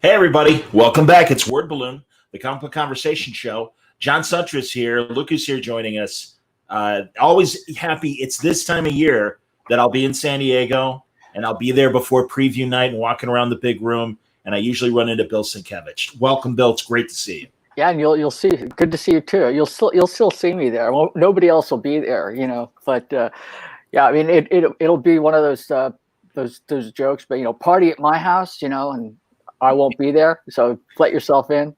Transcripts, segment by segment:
Hey, everybody. Welcome back. It's Word Balloon, the Comic Book Conversation Show. John Sutras here. Luke is here joining us. Always happy. It's this time of year that I'll be in San Diego, and I'll be there before preview night and walking around the big room, and I usually run into Bill Sienkiewicz. Welcome, Bill. It's great to see you. Yeah, and you'll see. Good to see you too. You'll still see me there. Well, nobody else will be there, But yeah, I mean, it'll be one of those jokes. But party at my house, and I won't be there, so let yourself in,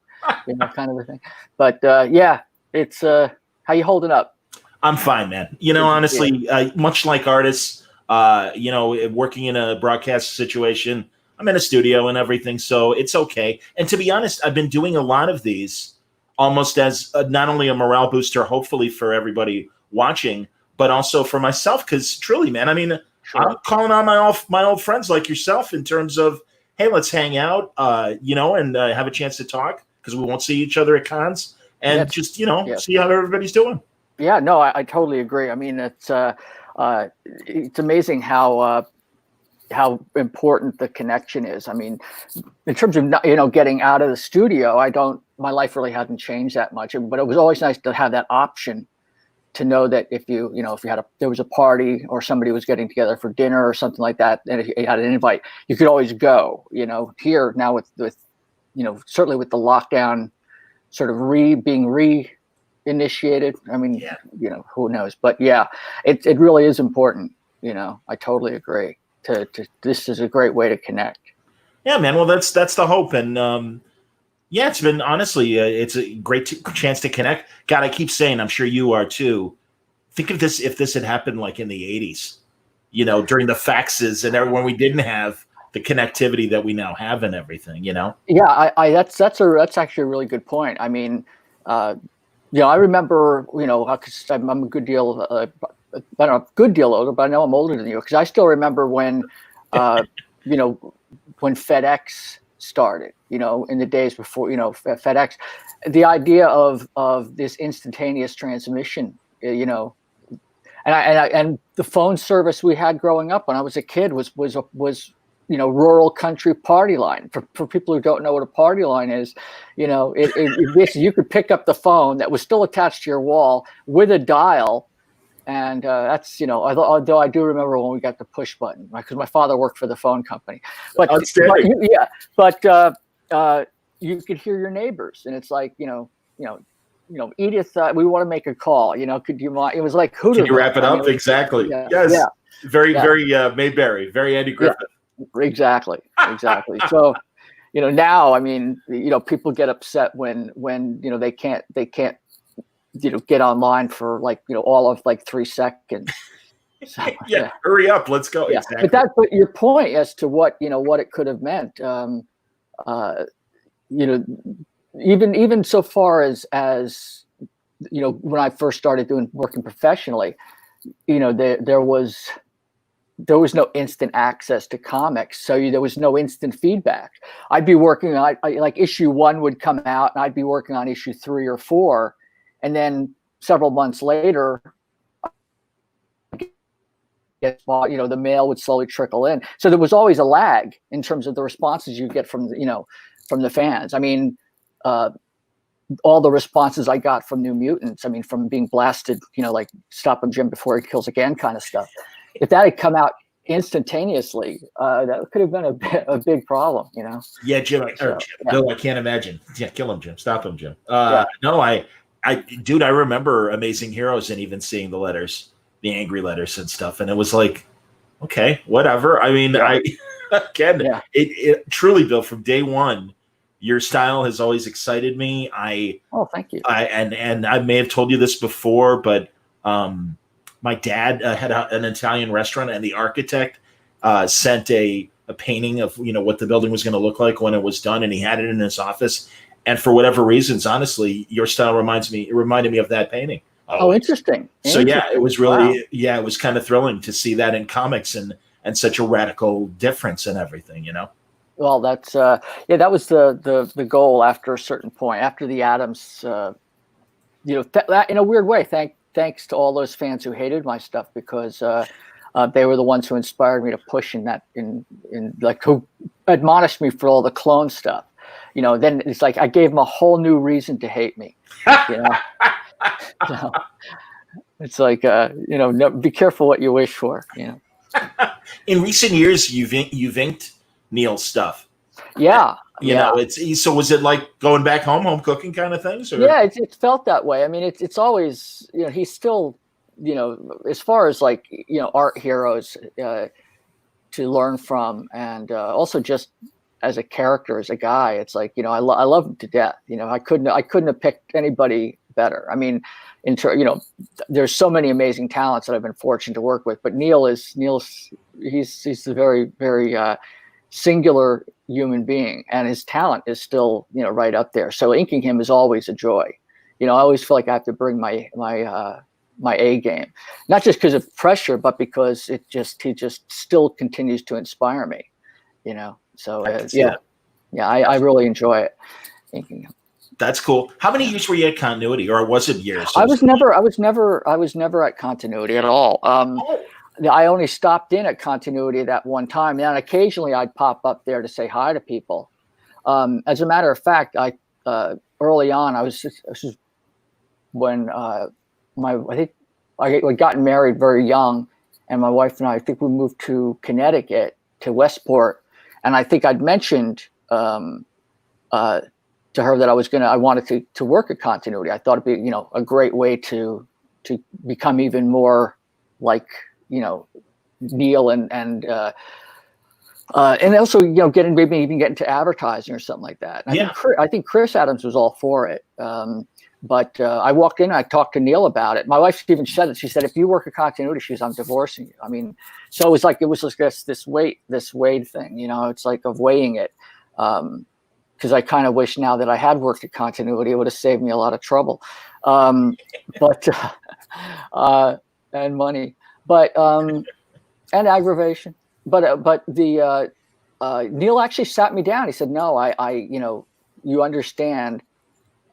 kind of a thing. But yeah, it's how you holding up? I'm fine, man. Honestly, much like artists, working in a broadcast situation, I'm in a studio and everything, so it's okay. And to be honest, I've been doing a lot of these almost as not only a morale booster, hopefully for everybody watching, but also for myself. Because truly, man, I mean, sure. I'm calling on my old friends like yourself in terms of, hey, let's hang out, and have a chance to talk because we won't see each other at cons, and just see how everybody's doing. Yeah, no, I totally agree. I mean, it's amazing how important the connection is. I mean, in terms of getting out of the studio, my life really hasn't changed that much, but it was always nice to have that option to know that if there was a party or somebody was getting together for dinner or something like that, and if you had an invite, you could always go. Here now with certainly with the lockdown sort of being reinitiated. I mean, who knows? But yeah, it really is important. I totally agree. This is a great way to connect. Yeah, man. Well, that's the hope, and yeah, it's been honestly, it's a great chance to connect. God, I keep saying, I'm sure you are too. Think of this if this had happened like in the 80s, during the faxes and when we didn't have the connectivity that we now have and everything, Yeah, that's actually a really good point. I mean, I remember, because I'm a good deal, a good deal older, but I know I'm older than you because I still remember when, when FedEx started, in the days before, FedEx, the idea of this instantaneous transmission, and the phone service we had growing up when I was a kid was rural country party line. For people who don't know what a party line is, you could pick up the phone that was still attached to your wall with a dial. And that's, although I do remember when we got the push button, because my father worked for the phone company. But you could hear your neighbors, and it's like, Edith, we want to make a call. Could you mind? It was like, who? Can you wrap it up? Exactly. Yeah, yes. Yeah. Very Mayberry. Very Andy Griffith. Yeah, exactly. So, now, I mean, people get upset when they can't. Get online for all of 3 seconds. So, yeah, hurry up, let's go. Yeah. Exactly. But your point as to what it could have meant, even so far as when I first started working professionally, there was no instant access to comics, so there was no instant feedback. I'd be working on like issue 1 would come out, and I'd be working on issue 3 or 4, and then several months later, the mail would slowly trickle in. So there was always a lag in terms of the responses you get from the fans. I mean, all the responses I got from New Mutants, I mean, from being blasted, like "Stop him, Jim, before he kills again" kind of stuff. If that had come out instantaneously, that could have been a big problem, Yeah, Jim, So, Bill, I can't imagine. Yeah, kill him, Jim. Stop him, Jim. Yeah. No, I remember Amazing Heroes and even seeing the letters, the angry letters and stuff, and it was like, okay, whatever. I mean, it truly, Bill, from day one, your style has always excited me. Thank you. And I may have told you this before, but my dad had an Italian restaurant, and the architect sent a painting of what the building was going to look like when it was done, and he had it in his office. And for whatever reasons, honestly, your style reminded me of that painting. Oh, interesting. So yeah, it was really it was kind of thrilling to see that in comics and such a radical difference in everything, Well, that's that was the goal after a certain point, after the Adams, that in a weird way. Thanks to all those fans who hated my stuff, because they were the ones who inspired me to push in like, who admonished me for all the clone stuff. Then it's like I gave them a whole new reason to hate me. So it's like be careful what you wish for. In recent years, you've inked Neil's stuff. Yeah. So was it like going back home cooking kind of things? Or? Yeah, it's felt that way. I mean, it's always, he's still, as far as like, art heroes to learn from, and also just as a character, as a guy, it's like, I love him to death. I couldn't have picked anybody better. I mean, there's so many amazing talents that I've been fortunate to work with, but he's a very, very singular human being, and his talent is still right up there. So inking him is always a joy. I always feel like I have to bring my A game, not just because of pressure, but because he just still continues to inspire me. So I really enjoy it, inking him. That's cool. How many years were you at Continuity, or was it years? I was never at Continuity at all. I only stopped in at Continuity that one time, and occasionally I'd pop up there to say hi to people. As a matter of fact, I early on, this is when I had gotten married very young, and my wife and I think we moved to Connecticut, to Westport, and I think I'd mentioned to her that I wanted to work at Continuity. I thought it'd be a great way to become even more like Neil and also maybe even get into advertising or something like that. And I think Chris Adams was all for it. But I walked in and I talked to Neil about it. My wife even said it. She said, if you work at Continuity, I'm divorcing you. I mean, so it was just this weight thing, it's like of weighing it. Because I kind of wish now that I had worked at Continuity, it would have saved me a lot of trouble, and money, and aggravation. But the Neil actually sat me down. He said, "No, you understand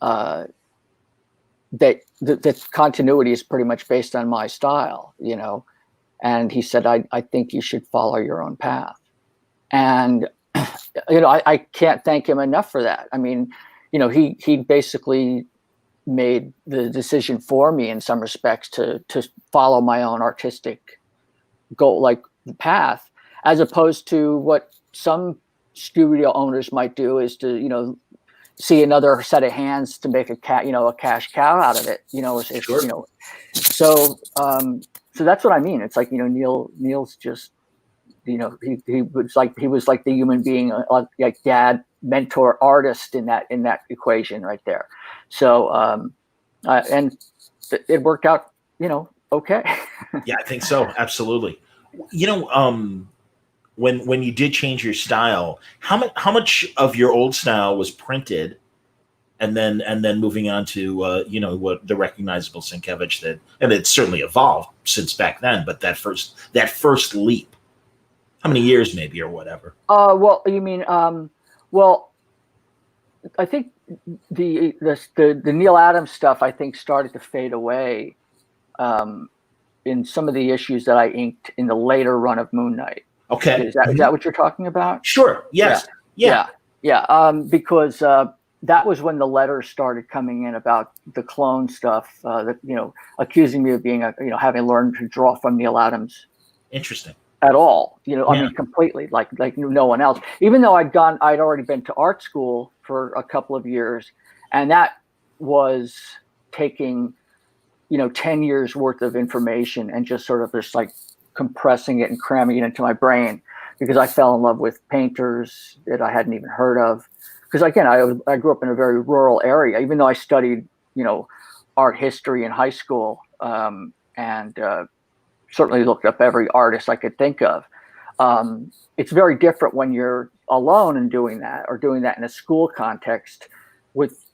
that Continuity is pretty much based on my style, And he said, I think you should follow your own path." And I can't thank him enough for that. I mean, he basically made the decision for me in some respects to follow my own artistic goal, like the path, as opposed to what some studio owners might do, is to, see another set of hands to make a cash cow out of it, Sure. So that's what I mean. It's like, Neil's just, he was like the human being, like dad, mentor, artist in that equation right there. So, and it worked out, okay. Yeah, I think so. Absolutely. When you did change your style, how much of your old style was printed and then moving on to what the recognizable Sienkiewicz that, and it's certainly evolved since back then. But that first leap, how many years maybe or whatever? Well, you mean well, I think the Neil Adams stuff I think started to fade away in some of the issues that I inked in the later run of Moon Knight. Okay, is that what you're talking about? Sure. Yes. Yeah. Because that was when the letters started coming in about the clone stuff. That accusing me of being having learned to draw from Neil Adams. Interesting. At all, I mean, completely like no one else. Even though I'd already been to art school for a couple of years, and that was taking 10 years worth of information and just sort of just like compressing it and cramming it into my brain, because I fell in love with painters that I hadn't even heard of. Because again, I grew up in a very rural area, even though I studied art history in high school, and certainly looked up every artist I could think of. It's very different when you're alone and doing that, or doing that in a school context with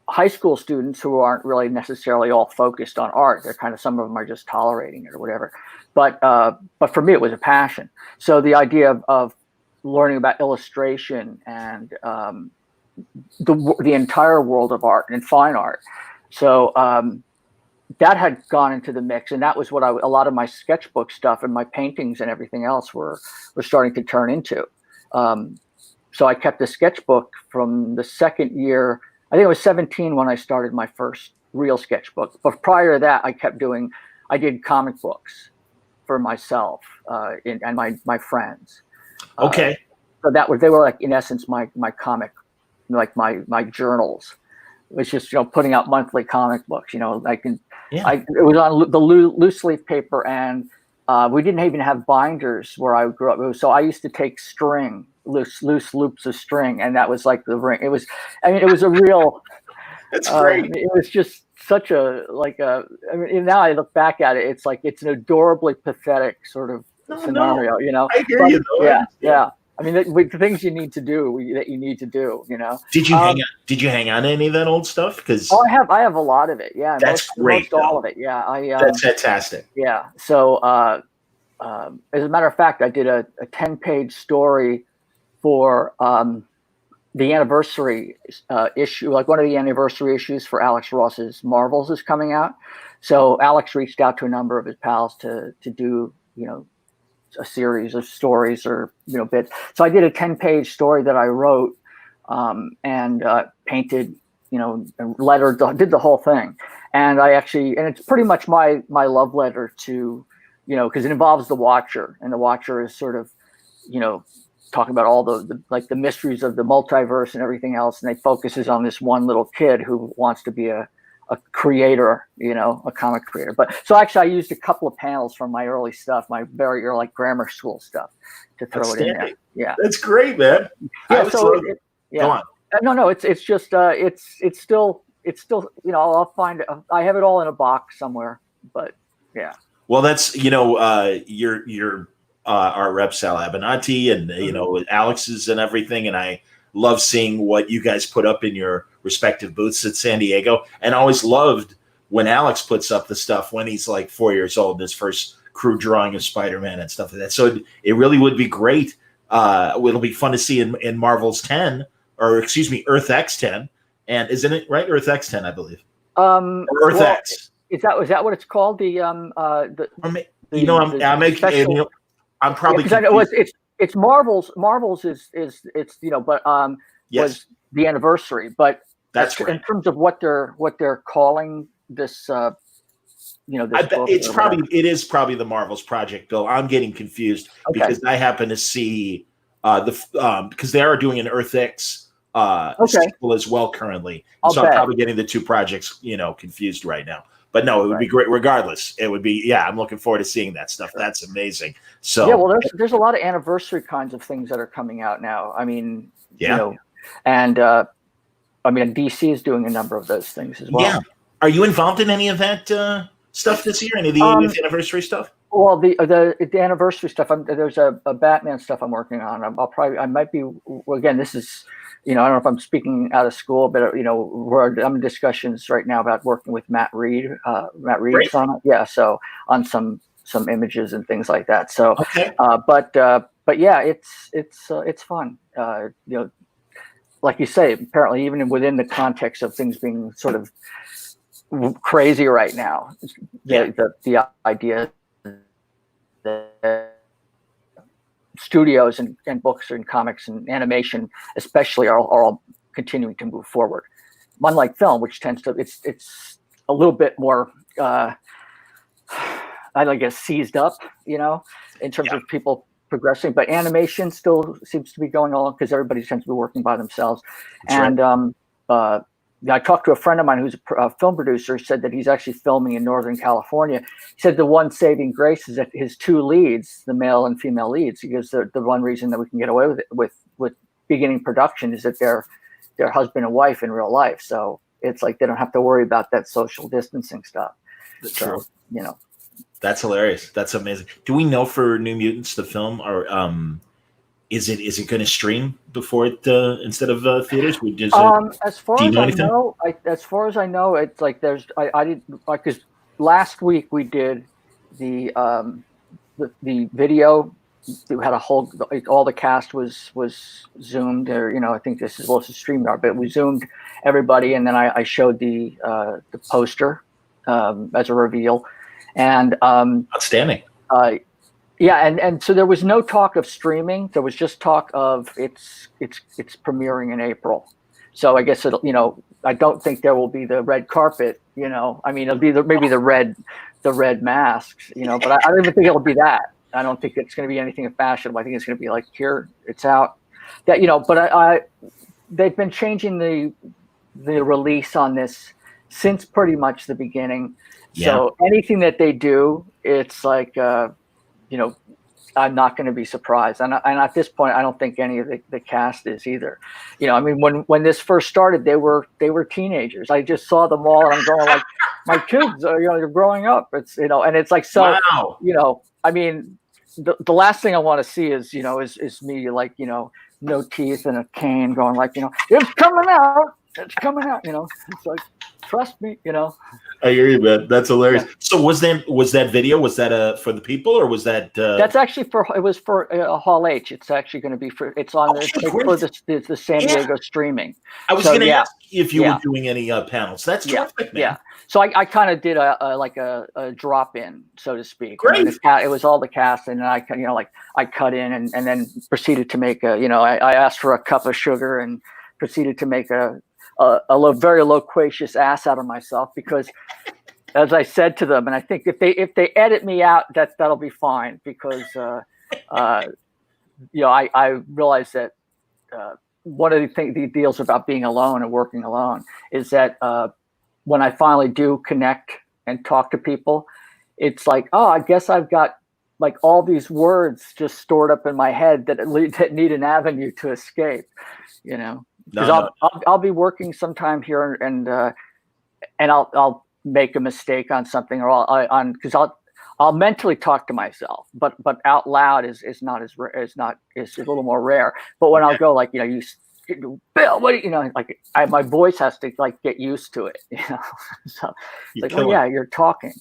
high school students who aren't really necessarily all focused on art. They're kind of, some of them are just tolerating it or whatever. But for me, it was a passion. So the idea of learning about illustration and the entire world of art and fine art. So that had gone into the mix, and that was what a lot of my sketchbook stuff and my paintings and everything else were starting to turn into. So I kept the sketchbook from the second year. I think I was 17 when I started my first real sketchbook. But prior to that, I did comic books for myself and my friends. Okay. So they were like, in essence, my comic, like my journals. It was just putting out monthly comic books. It was on the loose leaf paper, and we didn't even have binders where I grew up. So I used to take loose loops of string, and that was like the ring. It was a real. That's great. It was just such now I look back at it, it's like it's an adorably pathetic sort of scenario. I hear you though. Yeah. I mean, the things you need to do that you need to do. Did you hang on to any of that old stuff? Because I have a lot of it. Yeah, that's great. Most all of it. Yeah, that's fantastic. Yeah. So as a matter of fact, I did a 10-page story for the anniversary issue, like one of the anniversary issues for Alex Ross's Marvels is coming out. So Alex reached out to a number of his pals to do a series of stories or bits. So I did a 10-page story that I wrote and painted, and lettered, did the whole thing. And it's pretty much my love letter to, because it involves the Watcher, and the Watcher is sort of, talking about all the mysteries of the multiverse and everything else. And they focuses on this one little kid who wants to be a creator, a comic creator. But so actually I used a couple of panels from my early stuff, my very early grammar school stuff, to throw it in there. Yeah. That's great, man. Yeah. Go on. No, it's just, it's still, I'll find it. I have it all in a box somewhere, but yeah. Well, that's, your our rep Sal Abenanti and, Alex's and everything. And I love seeing what you guys put up in your respective booths at San Diego, and always loved when Alex puts up the stuff when he's like 4 years old, his first crew drawing of Spider-Man and stuff like that. So it really would be great. It'll be fun to see in Marvel's 10, or excuse me, Earth X 10. And isn't it right? Earth X 10, I believe. Or Earth X. Is that what it's called? I'm probably it's Marvel's. Marvel's is was the anniversary, but that's right. In terms of what they're calling this, this it is probably the Marvel's Project, Bill. I'm getting confused because I happen to see because they are doing an Earth X sequel as well currently. I'm probably getting the two projects, confused right now. But no, it would be great regardless. It would be, I'm looking forward to seeing that stuff. That's amazing. So yeah, well, there's a lot of anniversary kinds of things that are coming out now. I mean, and DC is doing a number of those things as well. Yeah. Are you involved in any of that stuff this year? Any of the 80th anniversary stuff? Well, the anniversary stuff. There's a Batman stuff I'm working on. I might be. Well, again, this is I don't know if I'm speaking out of school, but I'm in discussions right now about working with Matt Reed. Matt Reed's on it, yeah. So on some images and things like that. So, Okay. but yeah, it's fun. Like you say, apparently even within the context of things being sort of crazy right now, the idea that studios and books and comics and animation especially are all continuing to move forward, unlike film, which tends to it's a little bit more I guess seized up, in terms of people progressing, but animation still seems to be going on because everybody tends to be working by themselves. That's right. I talked to a friend of mine who's a film producer. He said that he's actually filming in Northern California. He said the one saving grace is that his two leads, the male and female leads, because the one reason that we can get away with it with beginning production is that they're husband and wife in real life. So it's like they don't have to worry about that social distancing stuff. That's true. That's hilarious. That's amazing. Do we know for New Mutants the film, or is it going to stream before it instead of theaters? As far as I know, it's like I did because last week we did the video. We had all the cast was zoomed, or I think this is StreamYard, but we zoomed everybody, and then I showed the poster as a reveal, and outstanding. Yeah, and so there was no talk of streaming. There was just talk of it's premiering in April. So I guess I don't think there will be the red carpet. I mean, it'll be maybe the red masks. But I don't even think it'll be that. I don't think it's going to be anything fashionable. I think it's going to be like, here, it's out. That but they've been changing the release on this since pretty much the beginning. Yeah. So anything that they do, it's like. I'm not going to be surprised. And at this point, I don't think any of the cast is either. I mean, when this first started, they were teenagers. I just saw them all, and I'm going like, my kids, they're growing up. It's and it's like so. Wow. I mean, the last thing I want to see is me like no teeth and a cane going like it's coming out. It's coming out. It's like, trust me. I hear you, man. That's hilarious. Yeah. So was that video? Was that for the people, or was that? That's actually it was for Hall H. It's actually going to be it's on for the San Diego streaming. I was going to ask if you were doing any panels. That's terrific, man. Yeah. So I kind of did a drop in, so to speak. Great. It was all the cast, and I I cut in and then proceeded to make I asked for a cup of sugar and proceeded to make a very loquacious ass out of myself, because as I said to them, and I think if they edit me out, that'll be fine, because I realize that one of the deals about being alone and working alone is that when I finally do connect and talk to people, it's like, oh, I guess I've got like all these words just stored up in my head that need an avenue to escape, Because I'll be working sometime here and I'll make a mistake on something, or I'll mentally talk to myself, but out loud is a little more rare. But when I'll go like Bill, what my voice has to like get used to it, So it's like, oh yeah, you're talking.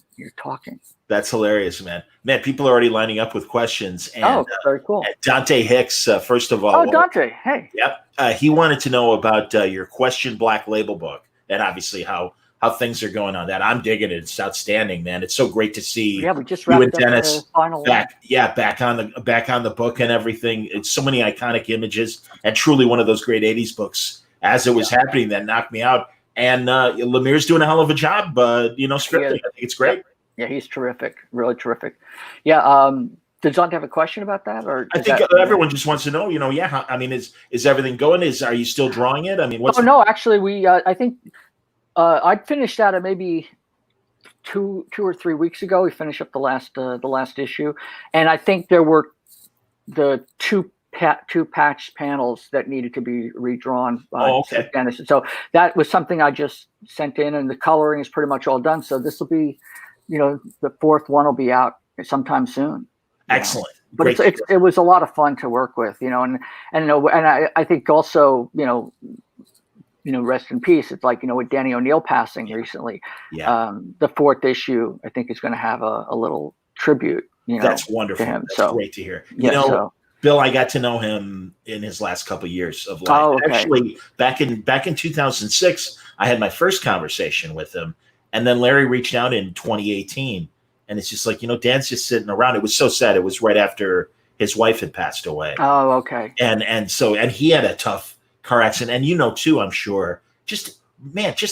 That's hilarious, man. People are already lining up with questions. And, very cool. Dante Hicks, first of all. Oh, Dante, hey. Yep. He wanted to know about your Question Black Label book, and obviously how things are going on that. I'm digging it. It's outstanding, man. It's so great to see. Yeah, we just wrapped up Dennis the final back. One. Yeah, back on the book and everything. It's so many iconic images, and truly one of those great '80s books. As it was happening, that knocked me out. And Lemire's doing a hell of a job, scripting. I think it's great. Yeah, he's terrific. Really terrific. Yeah. Did Dante have a question about that, or I think everyone just wants to know? I mean, is everything going? Are you still drawing it? I mean, no, actually, we. I think I'd finished that maybe two or 3 weeks ago. We finished up the last issue, and I think there were the two patched panels that needed to be redrawn by Dennis. So that was something I just sent in, and the coloring is pretty much all done. So this will be, the fourth one will be out sometime soon. Excellent. but it was a lot of fun to work with, you know, and I think also, you know, rest in peace. It's like, you know, with Danny O'Neill passing recently, the 4th issue, I think, is going to have a little tribute, you know, that's wonderful. to him. That's great to hear. You know, Bill, I got to know him in his last couple of years of life. Oh, okay. Actually, back in 2006, I had my first conversation with him, and then Larry reached out in 2018, and it's just like, you know, Dan's just sitting around. It was so sad. It was right after his wife had passed away. Oh, okay. And he had a tough car accident, and you know too, I'm sure. Just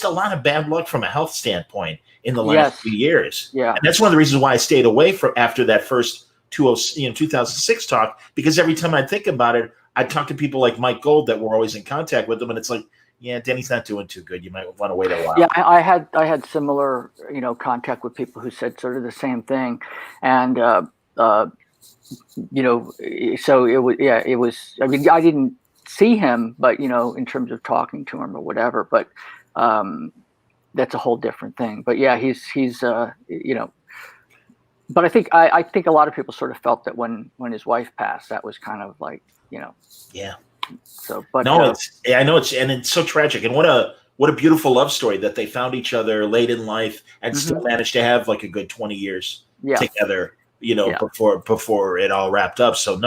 a lot of bad luck from a health standpoint in the last few years. Yeah, and that's one of the reasons why I stayed away from after that first 2006 talk, because every time I think about it, I'd talk to people like Mike Gold that were always in contact with him, and it's like, yeah, Danny's not doing too good. You might want to wait a while. Yeah, I had similar, you know, contact with people who said sort of the same thing, and you know, so it was. I mean, I didn't see him, but, you know, in terms of talking to him or whatever, but that's a whole different thing. But yeah, he's you know. But I think a lot of people sort of felt that when his wife passed, that was kind of like, you know. Yeah. So, but no, I know it's so tragic, and what a beautiful love story that they found each other late in life and still managed to have like a good 20 years together, you know, before it all wrapped up. So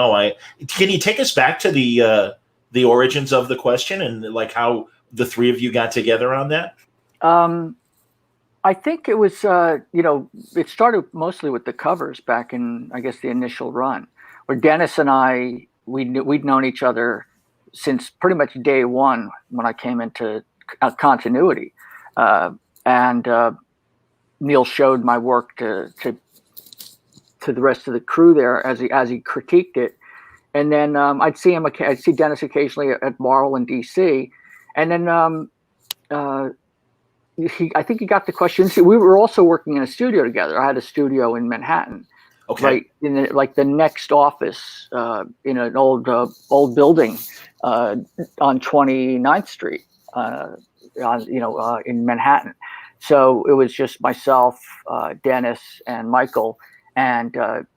can you take us back to the origins of the question and like how the three of you got together on that? I think it was, you know, it started mostly with the covers back in, I guess, the initial run, where Dennis and I, we'd known each other since pretty much day one when I came into continuity, and Neil showed my work to the rest of the crew there as he critiqued it, and then I'd see Dennis occasionally at Marvel in DC, and then I think he got the question. We were also working in a studio together. I had a studio in Manhattan, right in the next office in an old building on 29th Street, in Manhattan. So it was just myself, Dennis, and Michael. And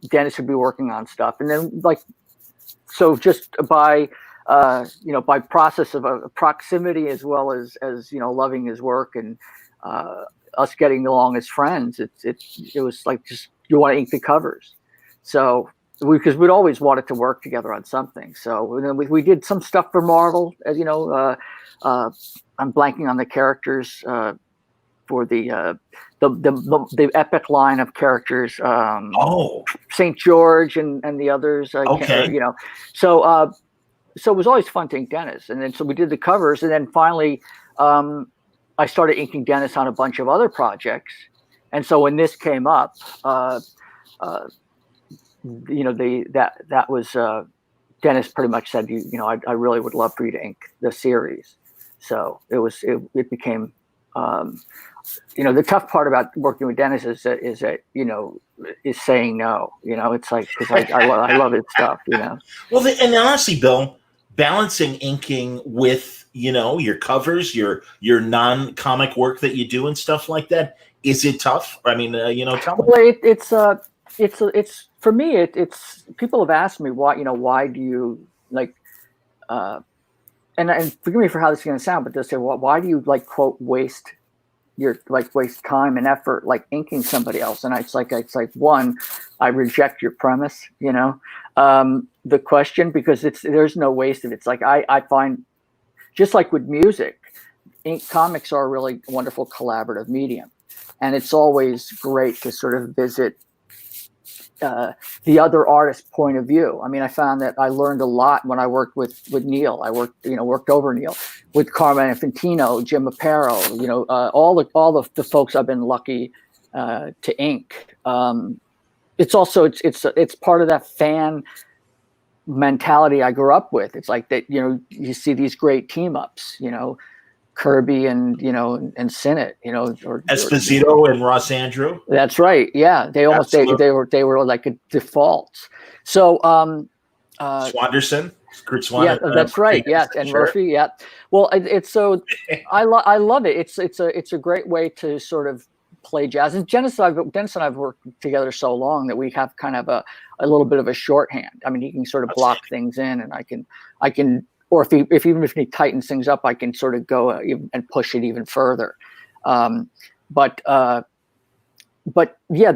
Dennis would be working on stuff, and then so just by by process of proximity as well as loving his work and us getting along as friends, it was like just you want to ink the covers. So because we'd always wanted to work together on something. So then we did some stuff for Marvel, as you know. I'm blanking on the characters for the epic line of characters. St. George and the others. So it was always fun to ink Dennis. And then so we did the covers, and then finally I started inking Dennis on a bunch of other projects. And so when this came up, that was Dennis pretty much said, I really would love for you to ink the series. So it became the tough part about working with Dennis is saying no. It's like, because I love his stuff. Well, and honestly, Bill, balancing inking with your covers, your non-comic work that you do and stuff like that, is it tough? I mean, tell me. Well, it's for me. It's people have asked me why do you like, and forgive me for how this is going to sound, but they'll say, well, why do you quote waste time and effort inking somebody else? And it's like one, I reject your premise, the question, because there's no waste of it. It's like I find, just like with music, comics are a really wonderful collaborative medium, and it's always great to sort of visit the other artist's point of view. I mean, I found that I learned a lot when I worked with Neil. I worked over Neil with Carmine Infantino, Jim Aparo, all the folks I've been lucky to ink. It's also it's part of that fan mentality I grew up with. It's like that, you see these great team ups, Kirby and Sinnott, or Esposito and Ross Andrew. That's right. Yeah, they almost they were like a default. So Swanderson, Kurt Swanderson. Yeah, that's right. Yeah, and sure. Murphy. Yeah. Well, it's so I love it. It's a great way to sort of play jazz. And Dennis and I've worked together so long that we have kind of a little bit of a shorthand. I mean, he can sort of block things in, and I can, or even if he tightens things up, I can sort of go and push it even further. But yeah,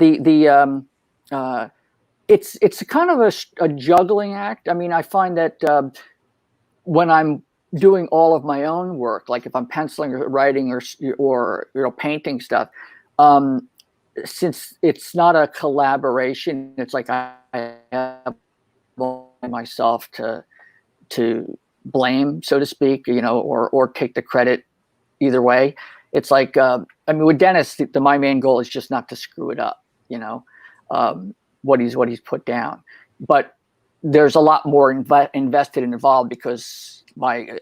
it's kind of a juggling act. I mean, I find that when I'm doing all of my own work, like if I'm penciling or writing or painting stuff, since it's not a collaboration, it's like I have myself to blame, so to speak, or take the credit either way. It's like, I mean, with Dennis, my main goal is just not to screw it up, what he's put down. But there's a lot more invested and involved because I'm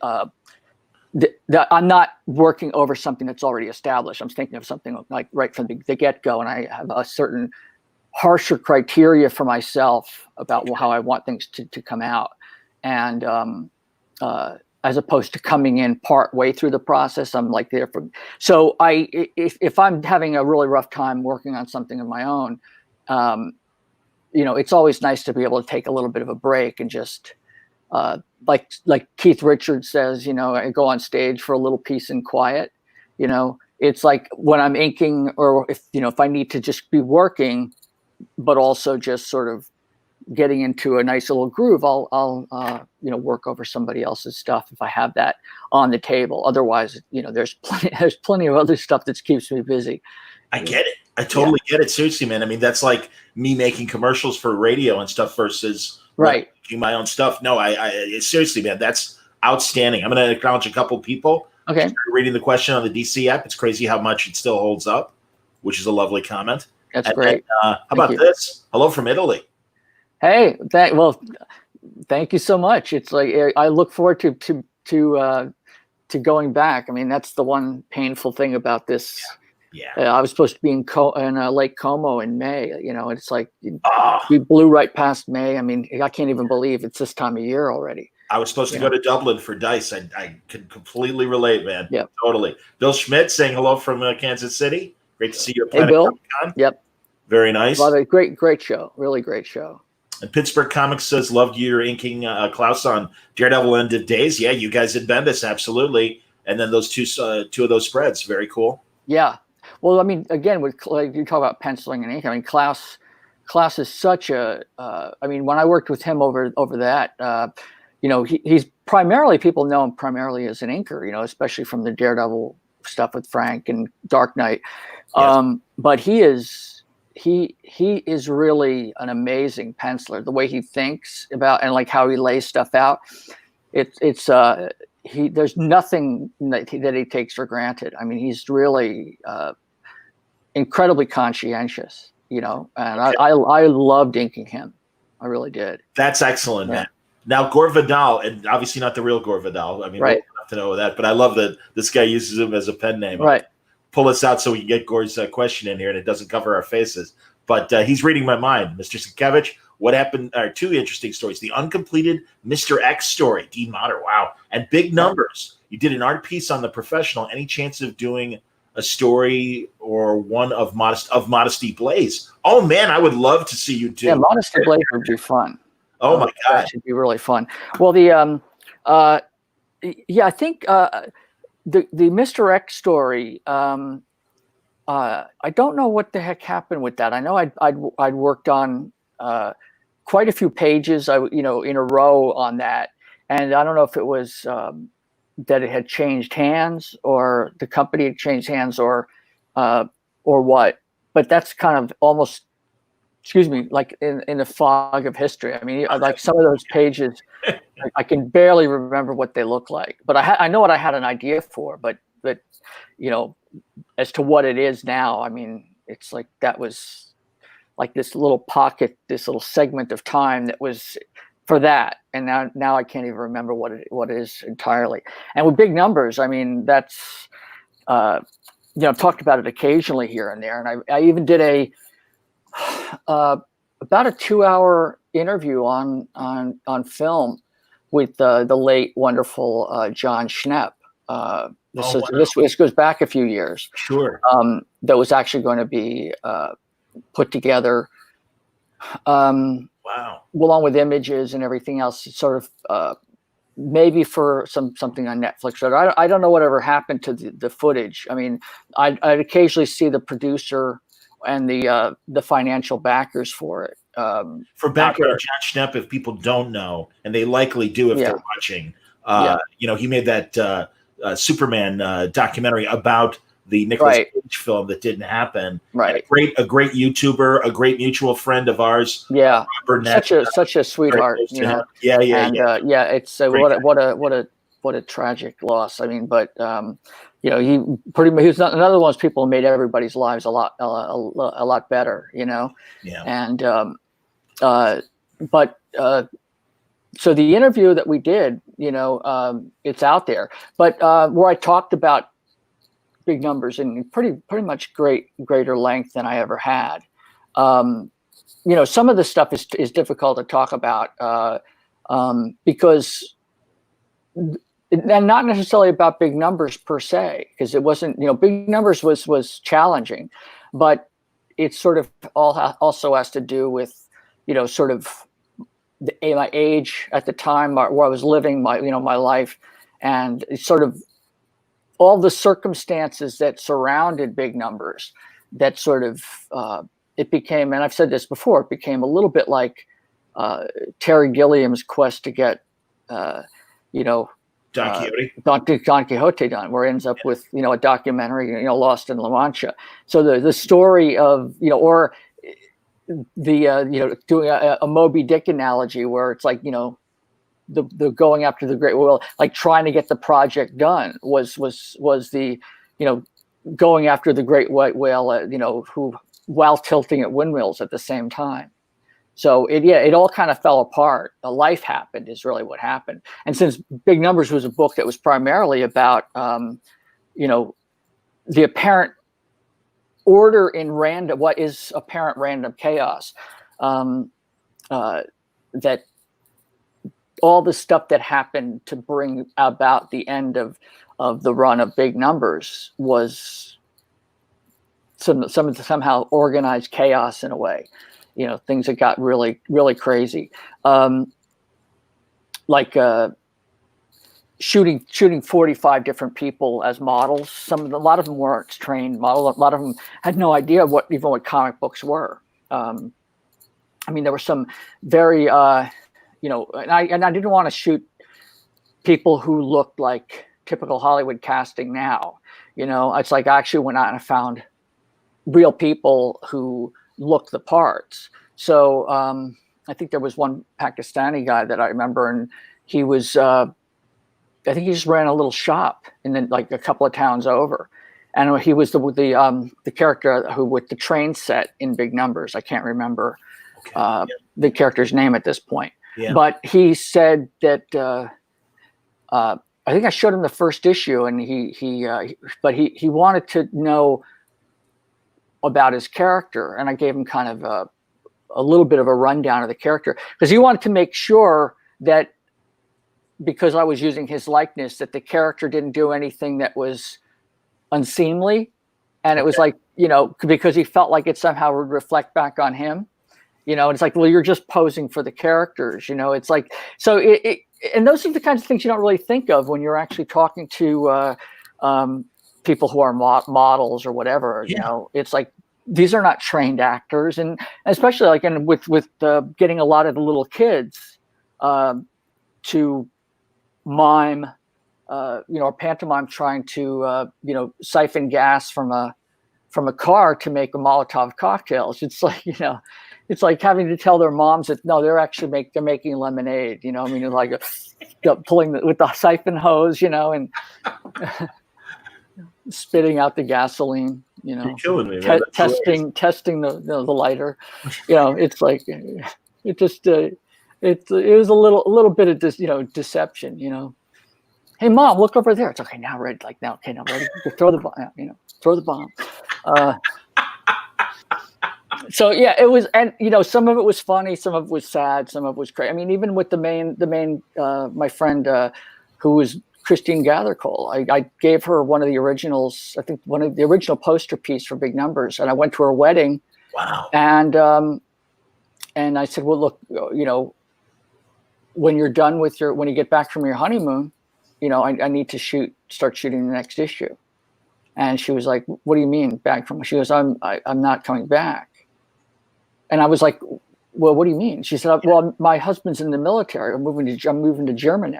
not working over something that's already established. I'm thinking of something like right from the get-go, and I have a certain harsher criteria for myself about how I want things to come out. And as opposed to coming in part way through the process, I'm like there for. So if I'm having a really rough time working on something of my own, it's always nice to be able to take a little bit of a break and just like Keith Richards says, I go on stage for a little peace and quiet. It's like when I'm inking, or if I need to just be working, but also just sort of getting into a nice little groove, I'll work over somebody else's stuff if I have that on the table. Otherwise, there's plenty of other stuff that keeps me busy. I get it. I totally get it. Seriously, man. I mean, that's like me making commercials for radio and stuff versus right. Making my own stuff. No, I seriously, man, that's outstanding. I'm going to acknowledge a couple people. Okay. Reading the question on the DC app. It's crazy how much it still holds up, which is a lovely comment. That's great. How about this? Hello from Italy. Hey, thank you so much. It's like I look forward to going back. I mean, that's the one painful thing about this. Yeah. I was supposed to be in Lake Como in May. It's like we blew right past May. I mean, I can't even believe it's this time of year already. I was supposed to go to Dublin for Dice. I can completely relate, man. Yeah, totally. Bill Schmidt saying hello from Kansas City. Great to see you. Hey, Bill. Yep. Very nice. Great show. Really great show. And Pittsburgh Comics says, loved your inking Klaus on Daredevil End of Days. Yeah, you guys had Bendis, absolutely. And then those two of those spreads, very cool. Yeah. Well, I mean, again, like you talk about penciling and ink. I mean, Klaus is such a. I mean, when I worked with him over that, he's primarily, people know him primarily as an inker. Especially from the Daredevil stuff with Frank and Dark Knight. Yes. But he is really an amazing penciler. The way he thinks about and like how he lays stuff out, there's nothing that he takes for granted. I mean, he's really incredibly conscientious, and I loved inking him. I really did. That's excellent, man. Now, Gore Vidal, and obviously not the real Gore Vidal. I mean, right. We don't have to know that, but I love that this guy uses him as a pen name. Right. Pull us out so we can get Gore's question in here, and it doesn't cover our faces. But he's reading my mind. Mr. Sienkiewicz, what happened? Two interesting stories. The uncompleted Mr. X story, Dean Motter, wow. And big numbers. You did an art piece on The Professional. Any chance of doing a story or one of Modesty Blaze? Oh, man, I would love to see you do. Yeah, Modesty Blaze would be fun. Oh, my God. That should be really fun. Well, I think the Mr. X story, I don't know what the heck happened with that. I know I'd worked on quite a few pages, in a row on that, and I don't know if it was that it had changed hands or the company had changed hands or what. But that's kind of almost, like in the fog of history. I mean, like some of those pages, I can barely remember what they look like. But I know what I had an idea for. But as to what it is now, I mean, it's like that was like this little pocket, this little segment of time that was for that, and now I can't even remember what it is entirely. And with big numbers, I mean, that's I've talked about it occasionally here and there, and I even did about a 2-hour interview on film with the late wonderful John Schnepp. This Oh, is wow. this goes back a few years. Sure. That was actually going to be put together. Wow. Along with images and everything else, sort of maybe for something on Netflix. But I don't know whatever happened to the footage. I mean, I'd occasionally see the producer and the financial backers for it. For background, Jack Schnepp, if people don't know, and they likely do if they're watching, he made that Superman documentary about the Nicolas Cage film that didn't happen. Right. A great YouTuber, a great mutual friend of ours. Yeah. Robert Such a sweetheart. You know. Yeah. It's what a tragic loss. I mean, but he was another one of those people who made everybody's lives a lot better. You know. Yeah. And so the interview that we did, it's out there, but where I talked about big numbers in pretty much greater length than I ever had. Some of the stuff is difficult to talk about because, and not necessarily about big numbers per se, because it wasn't, big numbers was challenging, but it sort of also has to do with, sort of my age at the time where I was living my life, and sort of all the circumstances that surrounded big numbers that sort of it became, and I've said this before, it became a little bit like Terry Gilliam's quest to get Don Quixote done, where it ends up with a documentary, Lost in La Mancha. So the story of or the doing a Moby Dick analogy, where it's like the going after the great whale, like trying to get the project done was the going after the great white whale, who while tilting at windmills at the same time. So it all kind of fell apart. A life happened is really what happened. And since Big Numbers was a book that was primarily about the apparent order in random, what is apparent random chaos, that all the stuff that happened to bring about the end of the run of Big Numbers was somehow organized chaos in a way, things that got really, really crazy. Like shooting 45 different people as models. A lot of them weren't trained models. A lot of them had no idea what comic books were. I mean, there were some very, and I didn't want to shoot people who looked like typical Hollywood casting now. It's like I actually went out and I found real people who looked the parts. So I think there was one Pakistani guy that I remember, and he was, I think he just ran a little shop and then like a couple of towns over. And he was the character who with the train set in Big Numbers. I can't remember the character's name at this point. Yeah. But he said that I think I showed him the first issue, and he wanted to know about his character, and I gave him kind of a little bit of a rundown of the character, because he wanted to make sure that because I was using his likeness, that the character didn't do anything that was unseemly, and it was like because he felt like it somehow would reflect back on him. And it's like, well, you're just posing for the characters, it's like, so and those are the kinds of things you don't really think of when you're actually talking to people who are models or whatever. It's like, these are not trained actors. And especially like, and with getting a lot of the little kids to mime, or pantomime, trying to, siphon gas from a car to make a Molotov cocktails. It's like, it's like having to tell their moms that no, they're actually they're making lemonade. I mean, like pulling with the siphon hose, and spitting out the gasoline. You're killing me, man. Testing the lighter. It's like it just it was a little bit of this deception. Hey, Mom, look over there. It's okay now. Ready? Like now. Okay, now ready? Throw the bomb. Throw the bomb. So yeah, it was, and some of it was funny, some of it was sad, some of it was crazy. I mean, even with the main my friend who was Christine Gathercole. I gave her one of the originals, I think one of the original poster piece for Big Numbers, and I went to her wedding. Wow. And I said, well, look, when you're done with when you get back from your honeymoon, I need to start shooting the next issue. And she was like, what do you mean back from? She goes, I'm not coming back. And I was like, well, what do you mean? She said, well, my husband's in the military. I'm moving to Germany.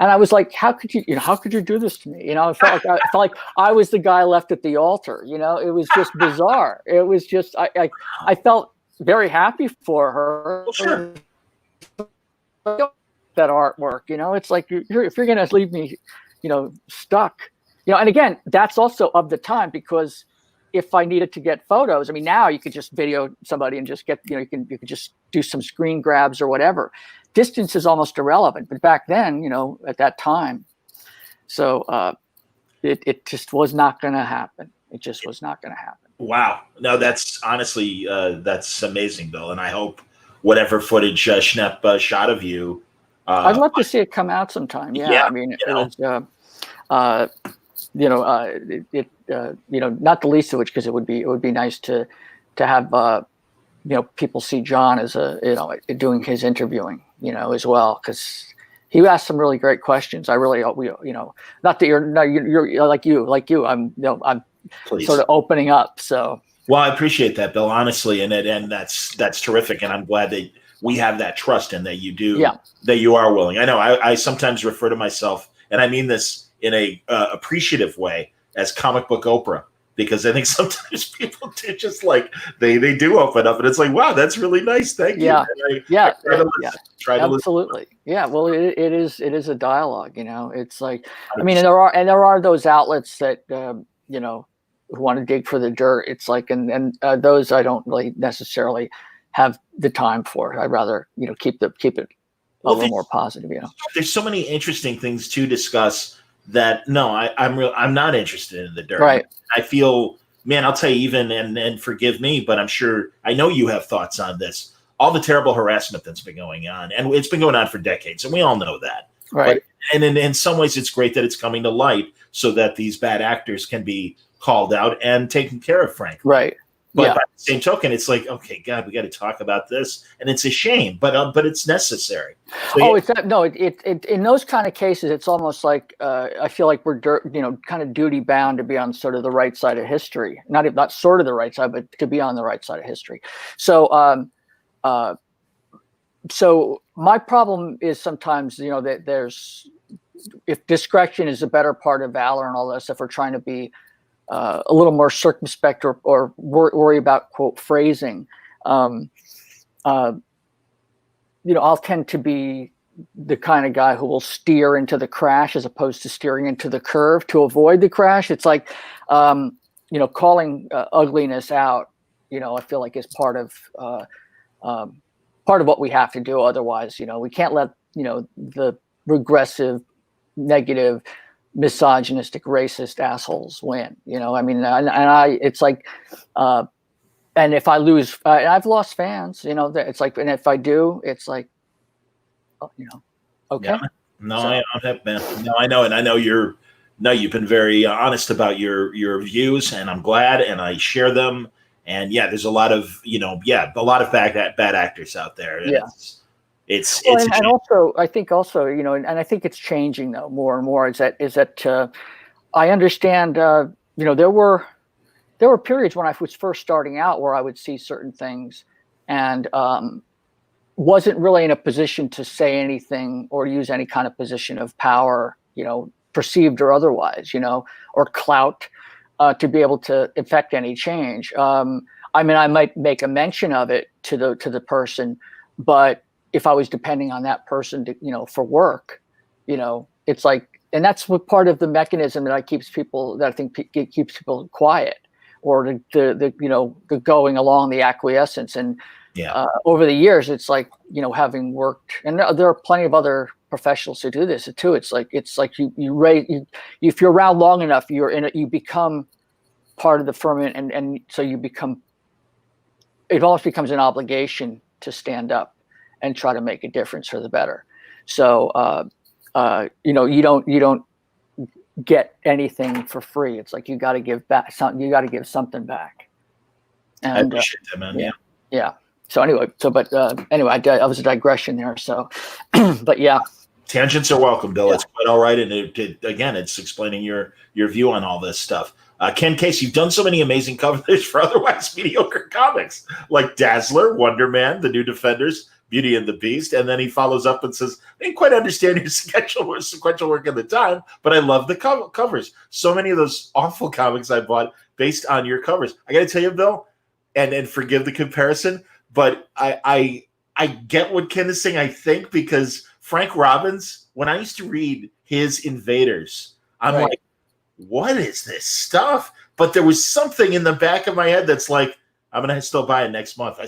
And I was like, how could you do this to me? I felt like I was the guy left at the altar. It was just bizarre. It was just, I felt very happy for her. Well, sure. That artwork, it's like, if you're going to leave me, stuck, and again, that's also of the time, because if I needed to get photos, I mean, now you could just video somebody and just get, you could just do some screen grabs or whatever. Distance is almost irrelevant, but back then, at that time, so it just was not going to happen. It just was not going to happen. Wow. No, that's honestly, that's amazing, Bill. And I hope whatever footage Schnepp shot of you. I'd love to see it come out sometime. Yeah. I mean, it was, not the least of which, because it would be nice to have, people see John as doing his interviewing, as well, because he asked some really great questions. I really, not that you're like you. I'm Please. Sort of opening up. So. Well, I appreciate that, Bill, honestly, and that's terrific, and I'm glad that we have that trust and that you do, that you are willing. I know I sometimes refer to myself, and I mean this in a appreciative way, as comic book Oprah, because I think sometimes people do just like they do open up, and it's like, wow, that's really nice. Thank you. Try to absolutely. Yeah. Well, it is a dialogue. It's like, I mean, there are those outlets that who want to dig for the dirt. It's like, and those I don't really necessarily have the time for. I'd rather keep it a little more positive. There's so many interesting things to discuss that I'm not interested in the dirt. Right. I feel, man, I'll tell you, even and forgive me, but I know you have thoughts on this. All the terrible harassment that's been going on, and it's been going on for decades, and we all know that. Right. But, and in some ways, it's great that it's coming to light so that these bad actors can be called out and taken care of, frankly. Right. But by the same token, it's like, okay, God, we got to talk about this, and it's a shame, but it's necessary. So, in those kind of cases, it's almost like I feel like we're kind of duty bound to be on sort of the right side of history, not sort of the right side, but to be on the right side of history. So so my problem is sometimes that if discretion is a better part of valor and all this, if we're trying to be a little more circumspect or worry about quote phrasing, I'll tend to be the kind of guy who will steer into the crash as opposed to steering into the curve to avoid the crash. It's like, calling ugliness out, I feel like is part of what we have to do. Otherwise, we can't let, the regressive, negative, misogynistic, racist assholes win. I mean, it's like, and if I lose, I've lost fans. It's like, and if I do, it's like, okay. Yeah. I have been. No, I know, and I know you've been very honest about your views, and I'm glad, and I share them. And there's a lot of bad actors out there. And and also I think and I think it's changing though more and more. Is that I understand. There were periods when I was first starting out where I would see certain things and wasn't really in a position to say anything or use any kind of position of power, perceived or otherwise, or clout. To be able to affect any change. I mean, I might make a mention of it to the person, but if I was depending on that person to, for work, it's like, and that's what part of the mechanism that I think keeps people quiet, or the going along, the acquiescence. And over the years, it's like, having worked, and there are plenty of other professionals who do this too. It's like if you're around long enough, you become part of the firmament, and so it almost becomes an obligation to stand up and try to make a difference for the better. So you don't get anything for free. It's like you got to give back something. You got to give something back. And I appreciate that, man. Yeah. So anyway, I was a digression there. So, but yeah. Tangents are welcome, Bill. Yeah. It's quite all right. And again, it's explaining your view on all this stuff. Ken Case, you've done so many amazing covers for otherwise mediocre comics like Dazzler, Wonder Man, The New Defenders, Beauty and the Beast. And then he follows up and says, I didn't quite understand your sequential work at the time, but I love the covers. So many of those awful comics I bought based on your covers. I got to tell you, Bill, and forgive the comparison, but I get what Ken is saying, I think, because Frank Robbins, when I used to read his Invaders, I'm like, what is this stuff? But there was something in the back of my head that's like, I'm going to still buy it next month.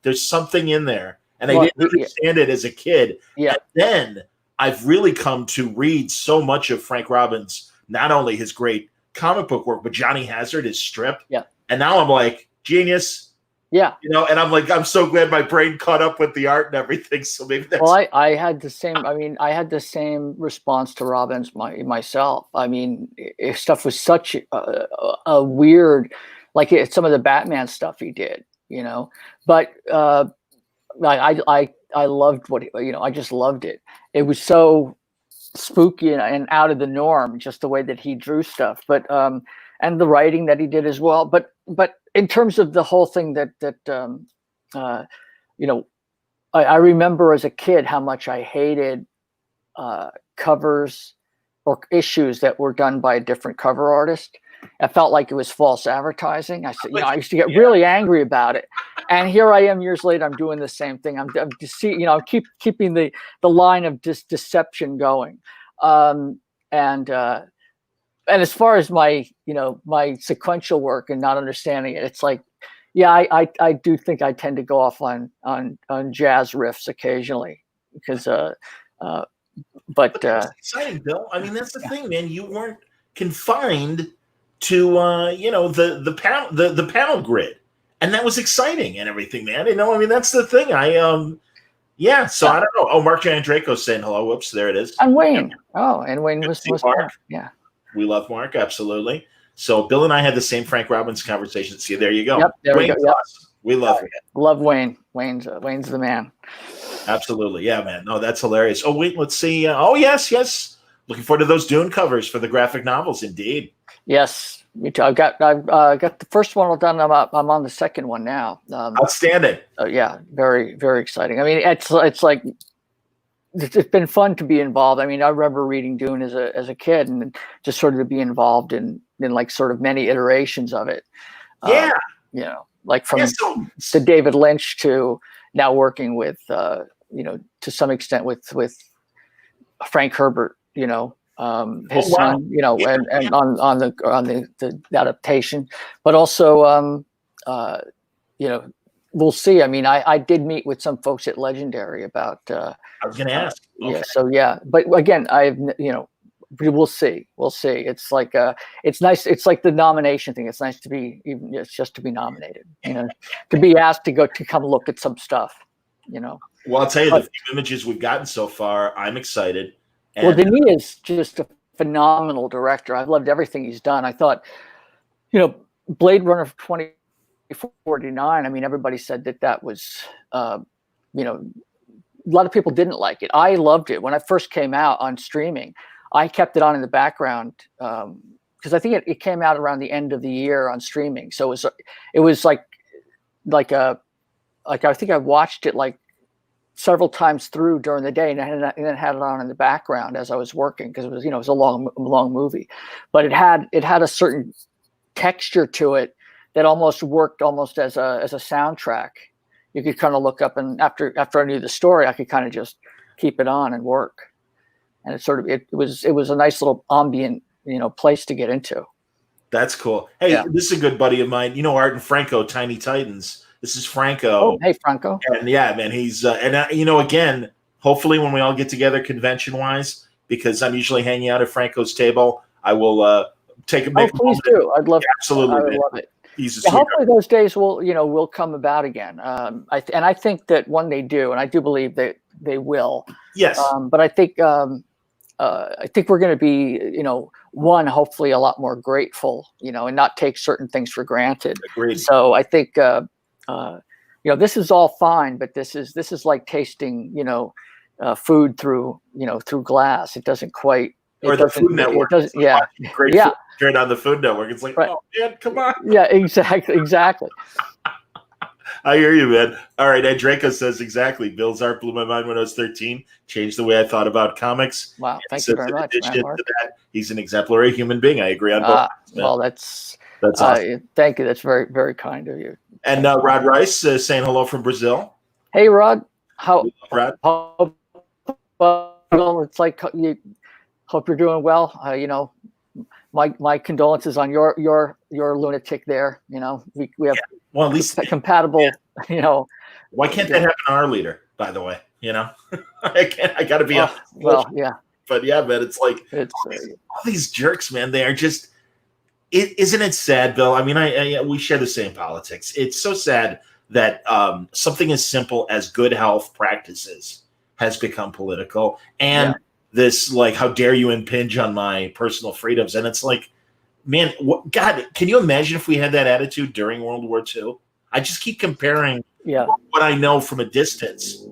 There's something in there. And I didn't understand it as a kid. Yeah. And then I've really come to read so much of Frank Robbins, not only his great comic book work, but Johnny Hazard, his strip. Yeah. And now I'm like, genius. Yeah. And I'm like, I'm so glad my brain caught up with the art and everything. So maybe that's. Well, I had the same. I mean, I had the same response to Robbins myself. I mean, stuff was such a weird, like some of the Batman stuff he did, but I loved what I just loved it. It was so spooky and out of the norm, just the way that he drew stuff, but and the writing that he did as well. But in terms of the whole thing I remember as a kid how much I hated covers or issues that were done by a different cover artist. I felt like it was false advertising. I said, I used to get really angry about it. And here I am years later, I'm doing the same thing. I'm keeping the line of deception going. And as far as my sequential work and not understanding it, it's like, I do think I tend to go off on jazz riffs occasionally because, but that's exciting, Bill. I mean, that's the thing, man. You weren't confined to the panel grid, and that was exciting and everything, man. I mean, that's the thing. So I don't know. Oh, Mark Giandraco's saying hello. Whoops, there it is. And Wayne. And Wayne was Mark. Yeah. We love Mark, absolutely. So Bill and I had the same Frank Robbins conversation. See, there you go. Yep, there Wayne's we go. Yep. We love him. Love Wayne. Wayne's the man. Absolutely, yeah, man. No, that's hilarious. Oh wait, let's see. Yes. Looking forward to those Dune covers for the graphic novels. Indeed. Yes, me too. I've got the first one all done. I'm on the second one now. Outstanding. Yeah, very, very exciting. I mean, it's like it's been fun to be involved. I mean, I remember reading Dune as a kid and just sort of to be involved in like sort of many iterations of it. Yeah. Like from to David Lynch to now working with to some extent with Frank Herbert, his son, and on the adaptation, but also we'll see. I mean, I did meet with some folks at Legendary about. I was going to ask. Okay. Yeah. So yeah, but again, we'll see. We'll see. It's like it's nice. It's like the nomination thing. It's nice to be just to be nominated. To be asked to come look at some stuff. Well, I'll tell you, the few images we've gotten so far, I'm excited. Well, Denis is just a phenomenal director. I've loved everything he's done. I thought, Blade Runner 2049. I mean, everybody said that was, a lot of people didn't like it. I loved it when it first came out on streaming. I kept it on in the background because I think it came out around the end of the year on streaming. So it was like I think I watched it like several times through during the day, and then had it on in the background as I was working because it was it was a long movie, but it had a certain texture to it that almost worked as a soundtrack. You could kind of look up, and after I knew the story, I could kind of just keep it on and work. And it was a nice little ambient, place to get into. That's cool. Hey, This is a good buddy of mine. Art and Franco, Tiny Titans. This is Franco. Oh, hey, Franco. And yeah, man, he's again, hopefully when we all get together convention wise, because I'm usually hanging out at Franco's table, I will take a big. Oh, please do. I'd love. Absolutely, I would love it. Hopefully those days will come about again. I think that when they do, and I do believe that they will. Yes. But I think I think we're going to be, one, hopefully a lot more grateful, and not take certain things for granted. Agreed. So I think, this is all fine, but this is like tasting, food through glass. It doesn't quite. Or the Food Network. It doesn't. Yeah. Great. Yeah. Straight on the Food Network. It's like, right. Oh man, come on. Yeah. Exactly. I hear you, man. All right, Ed Draco says exactly. Bill's art blew my mind when I was 13. Changed the way I thought about comics. Wow, thank you very much. In addition to that, he's an exemplary human being. I agree on both. Well, that's awesome. Thank you. That's very, very kind of you. And Rod Rice saying hello from Brazil. Hey, Rod. Rod? Well, it's like you. Hope you're doing well. My condolences on your lunatic there. We have at least compatible. Why can't that happen to our leader? By the way, I got to be honest. Well, yeah. But yeah, man, it's like all these jerks, man. They are just. Isn't it sad, Bill? I mean, we share the same politics. It's so sad that something as simple as good health practices has become political, and this, like, how dare you impinge on my personal freedoms? And it's like, man, God, can you imagine if we had that attitude during World War II? I just keep comparing what I know from a distance,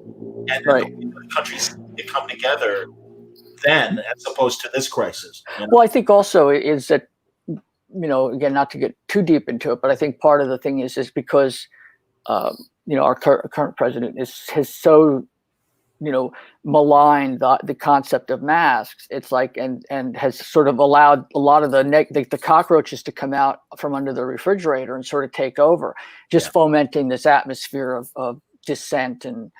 and the countries that come together then, as opposed to this crisis. Well, I think also is that, again, not to get too deep into it, but I think part of the thing is because, our current president has so, maligned the concept of masks. It's like, and has sort of allowed a lot of the cockroaches to come out from under the refrigerator and sort of take over, just fomenting this atmosphere of dissent, and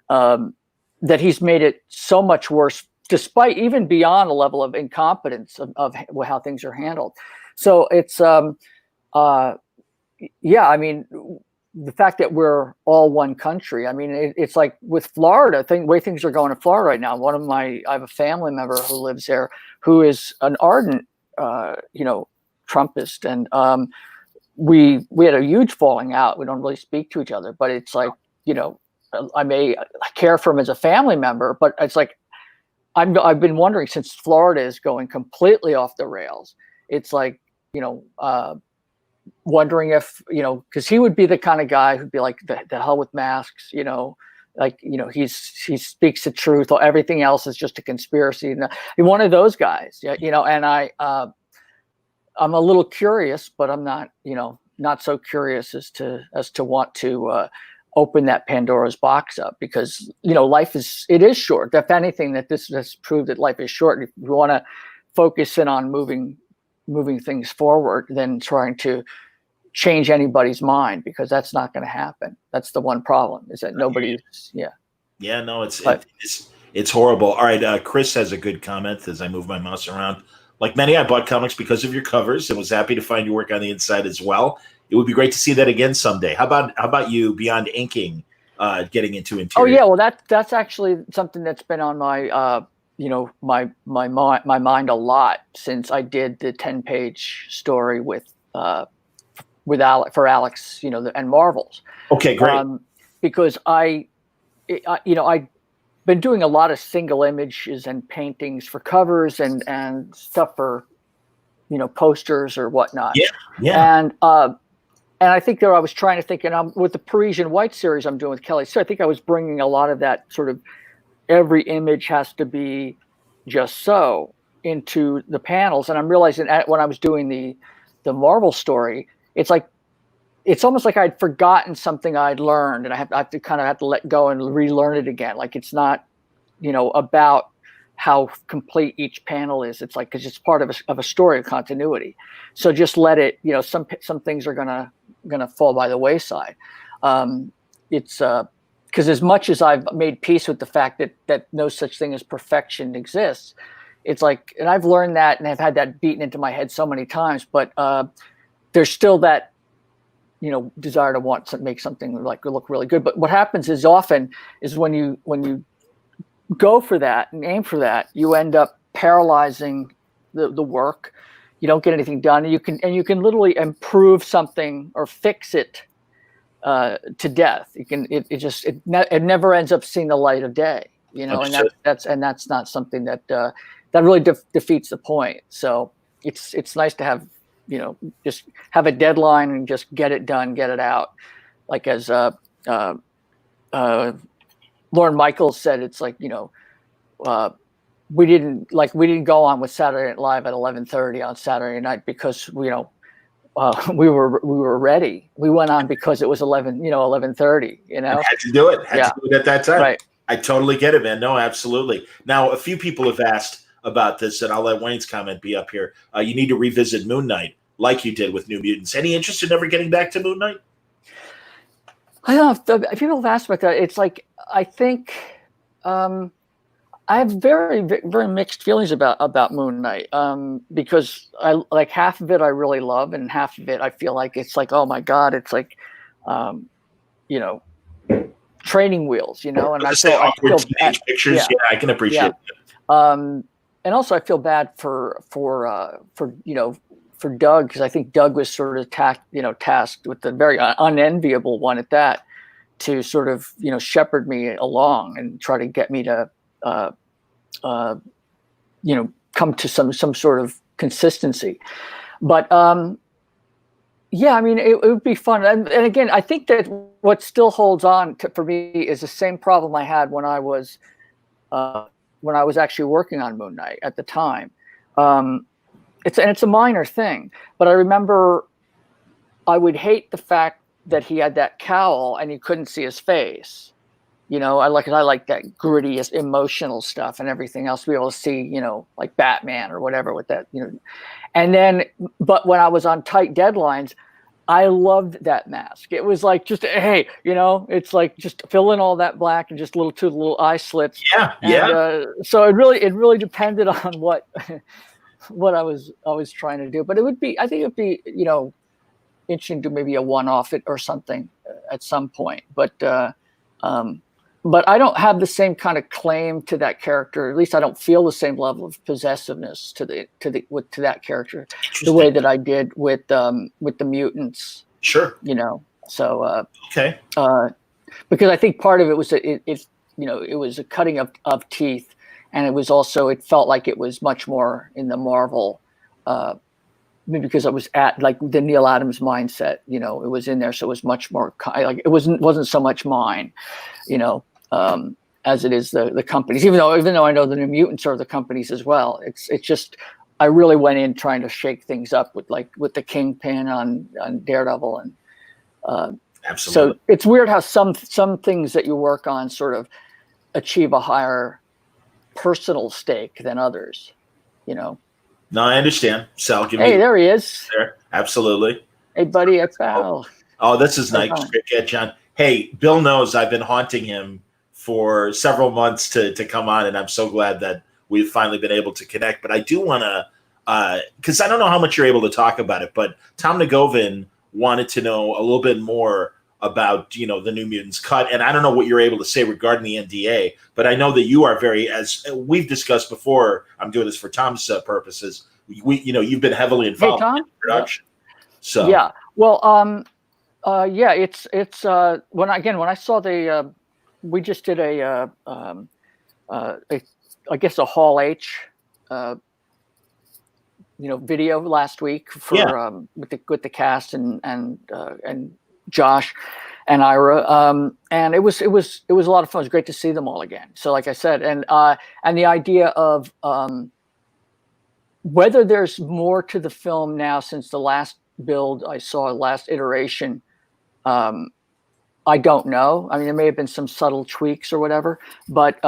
that he's made it so much worse, despite even beyond a level of incompetence of how things are handled. So it's, I mean, the fact that we're all one country. I mean, it's like with Florida, the way things are going in Florida right now. I have a family member who lives there who is an ardent, Trumpist, and we had a huge falling out. We don't really speak to each other, but it's like, I care for him as a family member, but it's like, I've been wondering, since Florida is going completely off the rails. It's like, wondering if, because he would be the kind of guy who'd be like, the hell with masks, he speaks the truth, or everything else is just a conspiracy. He's one of those guys, and I'm a little curious, but I'm not, not so curious as to want to open that Pandora's box up, because, life is short. If anything, that this has proved that life is short. If we want to focus in on moving things forward than trying to change anybody's mind, because that's not going to happen. That's the one problem, is that nobody's. No, it's horrible. All right, Chris has a good comment as I move my mouse around. Like many, I bought comics because of your covers and was happy to find your work on the inside as well. It would be great to see that again someday. How about you, beyond inking, getting into interior? Oh yeah, well that's actually something that's been on my my mind a lot since I did the 10-page story with Alex, and Marvels. Okay, great. Because I've been doing a lot of single images and paintings for covers and stuff for, posters or whatnot. Yeah. And I think I was trying to think, and with the Parisian White series I'm doing with Kelly, so I think I was bringing a lot of that sort of every image has to be just so into the panels. And I'm realizing when I was doing the Marvel story, it's almost like I'd forgotten something I'd learned, and I have to let go and relearn it again. Like, it's not, about how complete each panel is. It's like, because it's part of a story of continuity. So just let it, some things are gonna fall by the wayside. It's because as much as I've made peace with the fact that no such thing as perfection exists, it's like, and I've learned that and I've had that beaten into my head so many times, but there's still that, desire to want to make something like look really good. But what happens is often is when you go for that and aim for that, you end up paralyzing the work. You don't get anything done. And you can literally improve something or fix it to death. It never ends up seeing the light of day, and that's not something that that really defeats the point. So it's nice to have, just have a deadline and just get it done, get it out. Like as Lorne Michaels said, it's like, we didn't go on with Saturday Night Live at 11:30 on Saturday night because we were ready. We went on because it was 11:30. Had to do it. Had to do it at that time. Right. I totally get it, man. No, absolutely. Now, a few people have asked about this, and I'll let Wayne's comment be up here. You need to revisit Moon Knight like you did with New Mutants. Any interest in ever getting back to Moon Knight? I don't know. People have asked about that. It's like, I think I have very, very mixed feelings about Moon Knight, because I like half of it I really love, and half of it I feel like it's like, oh my God, it's like, training wheels, and I feel bad. Pictures. Yeah, I can appreciate that. And also I feel bad for Doug, because I think Doug was sort of tasked with the very unenviable one at that, to sort of shepherd me along and try to get me to come to some sort of consistency. But yeah, I mean, it would be fun. And again, I think that what still holds on for me is the same problem I had when I was actually working on Moon Knight at the time. It's a minor thing, but I remember I would hate the fact that he had that cowl and you couldn't see his face. I like that gritty, emotional stuff, and everything else to be able to see, like Batman or whatever with that, And then, but when I was on tight deadlines, I loved that mask. It was like, just, hey, it's like just fill in all that black and just two little eye slits. Yeah, yeah. So it really depended on what I was trying to do. But I think it would be, interesting to maybe a one-off it or something at some point. But I don't have the same kind of claim to that character. At least I don't feel the same level of possessiveness to that character the way that I did with the Mutants. Sure. So okay. Because I think part of it was it was a cutting of teeth, and it was also, it felt like it was much more in the Marvel, because I was at like the Neil Adams mindset. It was in there, so it was much more like it wasn't so much mine, as it is the companies. Even though I know the New Mutants are the companies as well. It's just, I really went in trying to shake things up with the Kingpin on Daredevil, and absolutely. So it's weird how some things that you work on sort of achieve a higher personal stake than others. No, I understand. Sal, there he is. There, absolutely. Hey, buddy, it's Al. Oh, this is nice. Great catch, John. Hey, Bill knows I've been haunting him for several months to come on, and I'm so glad that we've finally been able to connect. But I do want to, because I don't know how much you're able to talk about it, but Tom Nagovin wanted to know a little bit more about, the New Mutants cut. And I don't know what you're able to say regarding the NDA, but I know that you are as we've discussed before, I'm doing this for Tom's purposes. You've been heavily involved in production. So, yeah. Well, yeah, it's when I saw we just did I guess a Hall H, video last week for with the cast and Josh and Ira, and it was a lot of fun. It was great to see them all again. So, like I said, and the idea of whether there's more to the film now since the last build I saw, last iteration. I don't know. I mean, there may have been some subtle tweaks or whatever, but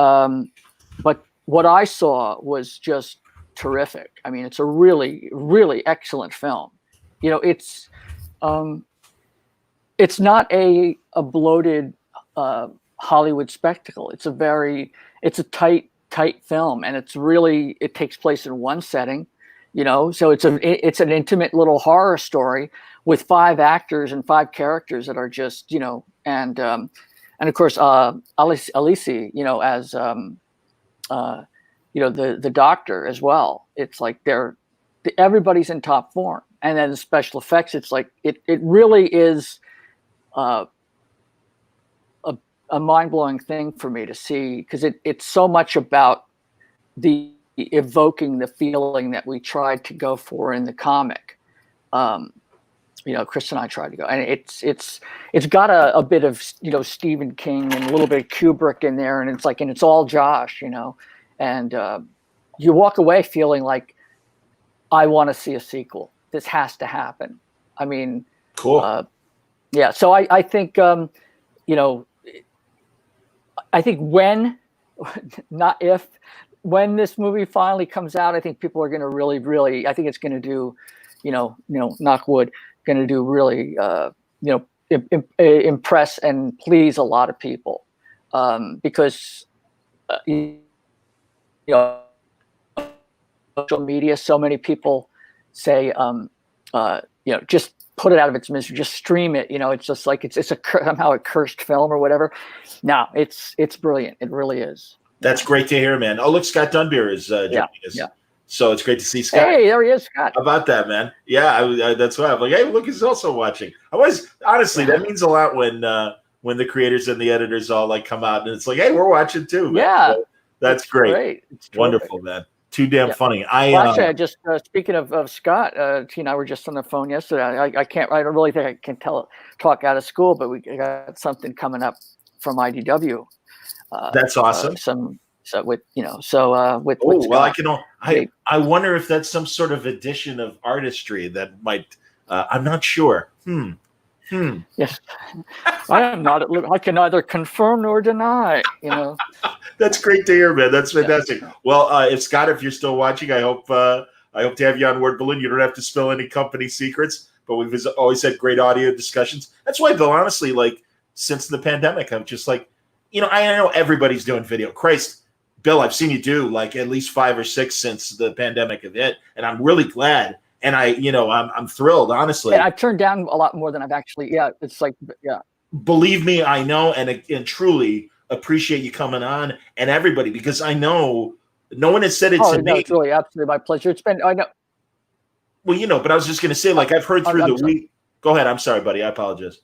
what I saw was just terrific. I mean, it's a really, really excellent film. It's not a bloated Hollywood spectacle. It's a tight film, and it takes place in one setting, so it's an intimate little horror story with 5 actors and 5 characters that are just, and of course, Alice, as, the doctor as well. It's like everybody's in top form. And then the special effects, it's like, it really is a mind-blowing thing for me to see, because it's so much about the evoking the feeling that we tried to go for in the comic. Chris and I tried to go, and it's got a bit of Stephen King and a little bit of Kubrick in there, and it's all Josh, and you walk away feeling like, I want to see a sequel. This has to happen. I mean, cool. Yeah. So I think I think when, not if, when this movie finally comes out, I think people are going to really, really, I think it's going to do, knock wood, going to do really, impress and please a lot of people, because, social media, so many people say, just put it out of its misery, just stream it. It's just like it's somehow a cursed film or whatever. No, it's brilliant. It really is. That's great to hear, man. Oh, look, Scott Dunbier is joining us. Yeah. So it's great to see Scott. Hey, there he is, Scott. How about that, man? Yeah, that's why I'm like, hey, look, he's also watching. Honestly, that means a lot when the creators and the editors all like come out and it's like, hey, we're watching too, man. Yeah, so that's great. It's wonderful, man. Too damn funny. Actually, I just speaking of Scott, T and I were just on the phone yesterday. I don't really think I can talk out of school, but we got something coming up from IDW. That's awesome. I wonder if that's some sort of addition of artistry that might. I'm not sure. Yes, I am not. I can neither confirm nor deny. That's great to hear, man. That's fantastic. Yeah. Well, Scott, if you're still watching, I hope to have you on Word Balloon. You don't have to spill any company secrets, but we've always had great audio discussions. That's why, Bill, honestly, like since the pandemic, I'm just like, I know everybody's doing video. Christ, Bill, I've seen you do like at least 5 or 6 since the pandemic have hit, and I'm really glad. And I'm thrilled, honestly. And I've turned down a lot more than I've actually. Yeah, it's like, yeah. Believe me, I know, and truly appreciate you coming on, and everybody, because I know no one has said it to me. It's really absolutely my pleasure. It's been. I know. Well, but I was just going to say, like, I've heard through the week. Go ahead. I'm sorry, buddy. I apologize.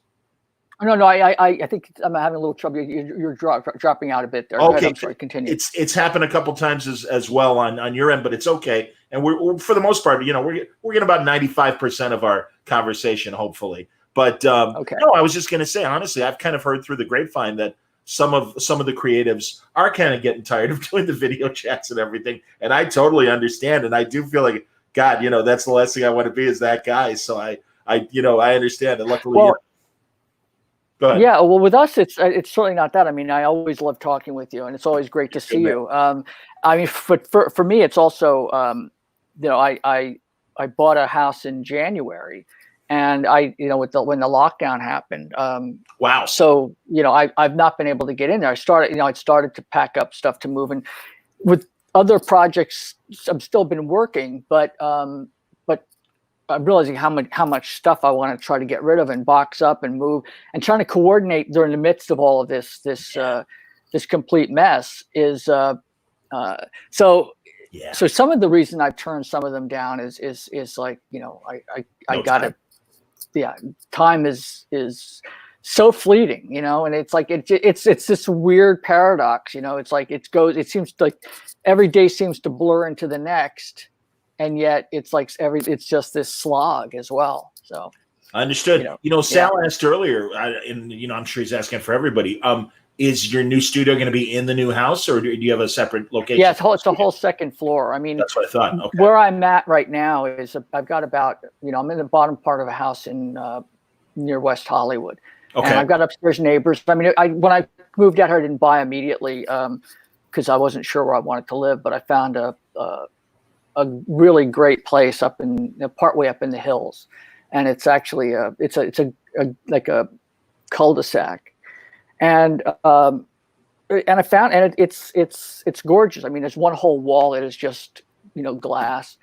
No. I think I'm having a little trouble. You're dropping out a bit there. Okay, I'm sorry. Continue. It's happened a couple times as well on your end, but it's okay. And we're for the most part, we're getting about 95% of our conversation, hopefully. But okay. No, I was just going to say, honestly, I've kind of heard through the grapevine that some of the creatives are kind of getting tired of doing the video chats and everything, and I totally understand. And I do feel like, God, that's the last thing I want to be is that guy. So I understand, and luckily. Well, go ahead. Yeah, well, with us, it's certainly not that. I mean, I always love talking with you, and it's always great to see you. I mean, for me, it's also, I bought a house in January, and when the lockdown happened. Wow. So I've not been able to get in there. I started to pack up stuff to move, and with other projects, I've still been working, but I'm realizing how much stuff I want to try to get rid of and box up and move, and trying to coordinate during the midst of all of this complete mess is so. Yeah. So some of the reason I've turned some of them down is like I gotta, time is so fleeting, and it's like it's this weird paradox, it's like it seems like every day seems to blur into the next. And yet it's like it's just this slog as well. So I understood. Sal asked earlier, and I'm sure he's asking for everybody. Is your new studio going to be in the new house, or do you have a separate location? Yeah, it's the whole second floor. I mean, that's what I thought. Okay. Where I'm at right now is I've got about I'm in the bottom part of a house in near West Hollywood. Okay. And I've got upstairs neighbors. I mean, when I moved out here, I didn't buy immediately because I wasn't sure where I wanted to live, but I found a really great place up in partway up in the hills, and it's actually it's like a cul-de-sac, and I found, and it's gorgeous. I mean, there's one whole wall that is just glass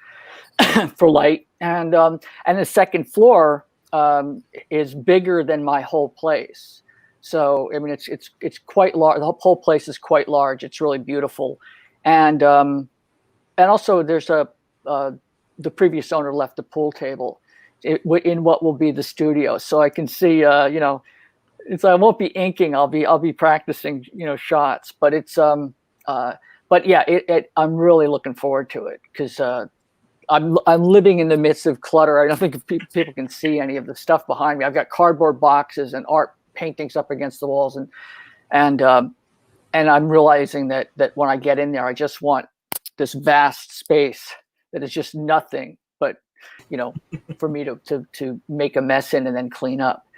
for light, and the second floor is bigger than my whole place. So I mean, it's quite large. The whole place is quite large. It's really beautiful, and also, there's the previous owner left a pool table in what will be the studio, so I can see, I won't be inking. I'll be practicing, shots. But it's, but but yeah, I'm really looking forward to it because I'm living in the midst of clutter. I don't think if people can see any of the stuff behind me. I've got cardboard boxes and art paintings up against the walls, and I'm realizing that when I get in there, I just want this vast space that is just nothing but, for me to make a mess in and then clean up.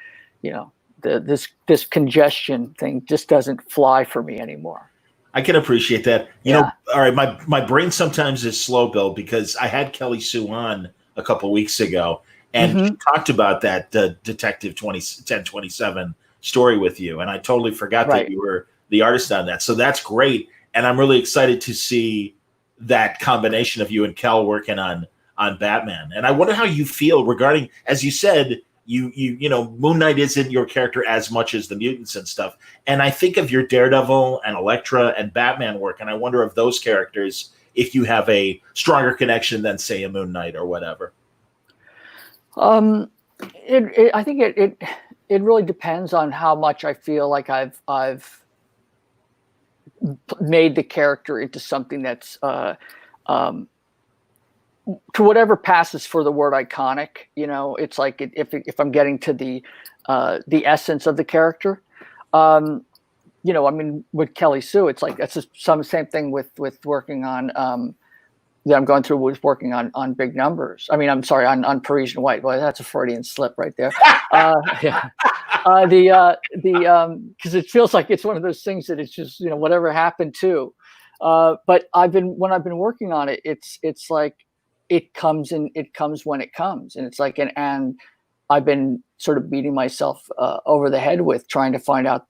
This congestion thing just doesn't fly for me anymore. I can appreciate that. You know, all right, my brain sometimes is slow, Bill, because I had Kelly Sue on a couple weeks ago, and she talked about that Detective 1027 story with you, and I totally forgot that you were the artist on that. So that's great, and I'm really excited to see that combination of you and Kel working on Batman. And I wonder how you feel regarding, as you said, you know, Moon Knight isn't your character as much as the mutants and stuff. And I think of your Daredevil and Elektra and Batman work, and I wonder if those characters, if you have a stronger connection than, say, a Moon Knight or whatever. I think it really depends on how much I feel like I've made the character into something that's to whatever passes for the word iconic. It's like if I'm getting to the essence of the character, I mean, with Kelly Sue, it's like that's just same thing with working on that I'm going through with working on Big Numbers. I mean, I'm sorry, on Parisian White. Well, that's a Freudian slip right there. Yeah. Because it feels like it's one of those things that it's just, whatever happened to. But when I've been working on it, it's like it comes when it comes, and it's like and I've been sort of beating myself over the head with trying to find out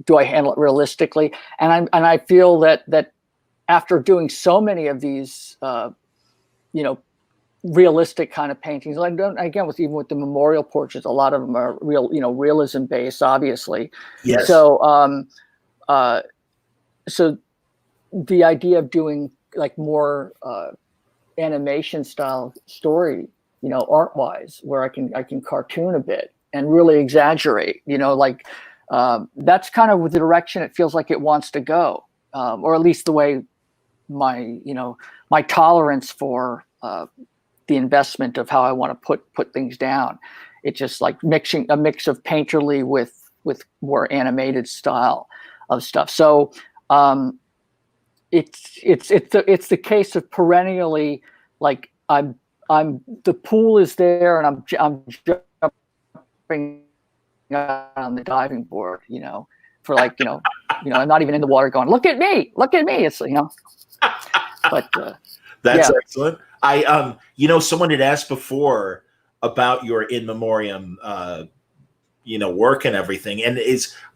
do I handle it realistically? And I feel that after doing so many of these, realistic kind of paintings, even with the memorial portraits, a lot of them are realism based, obviously. Yes. So, so the idea of doing more animation style story, art wise, where I can cartoon a bit and really exaggerate, that's kind of the direction it feels like it wants to go, or at least the way my tolerance for the investment of how I want to put things down. It's just like mixing a mix of painterly with more animated style of stuff. So it's the case of perennially, like I'm the pool is there and I'm jumping on the diving board, for I'm not even in the water going, look at me. It's but that's excellent. I someone had asked before about your in memoriam work and everything, and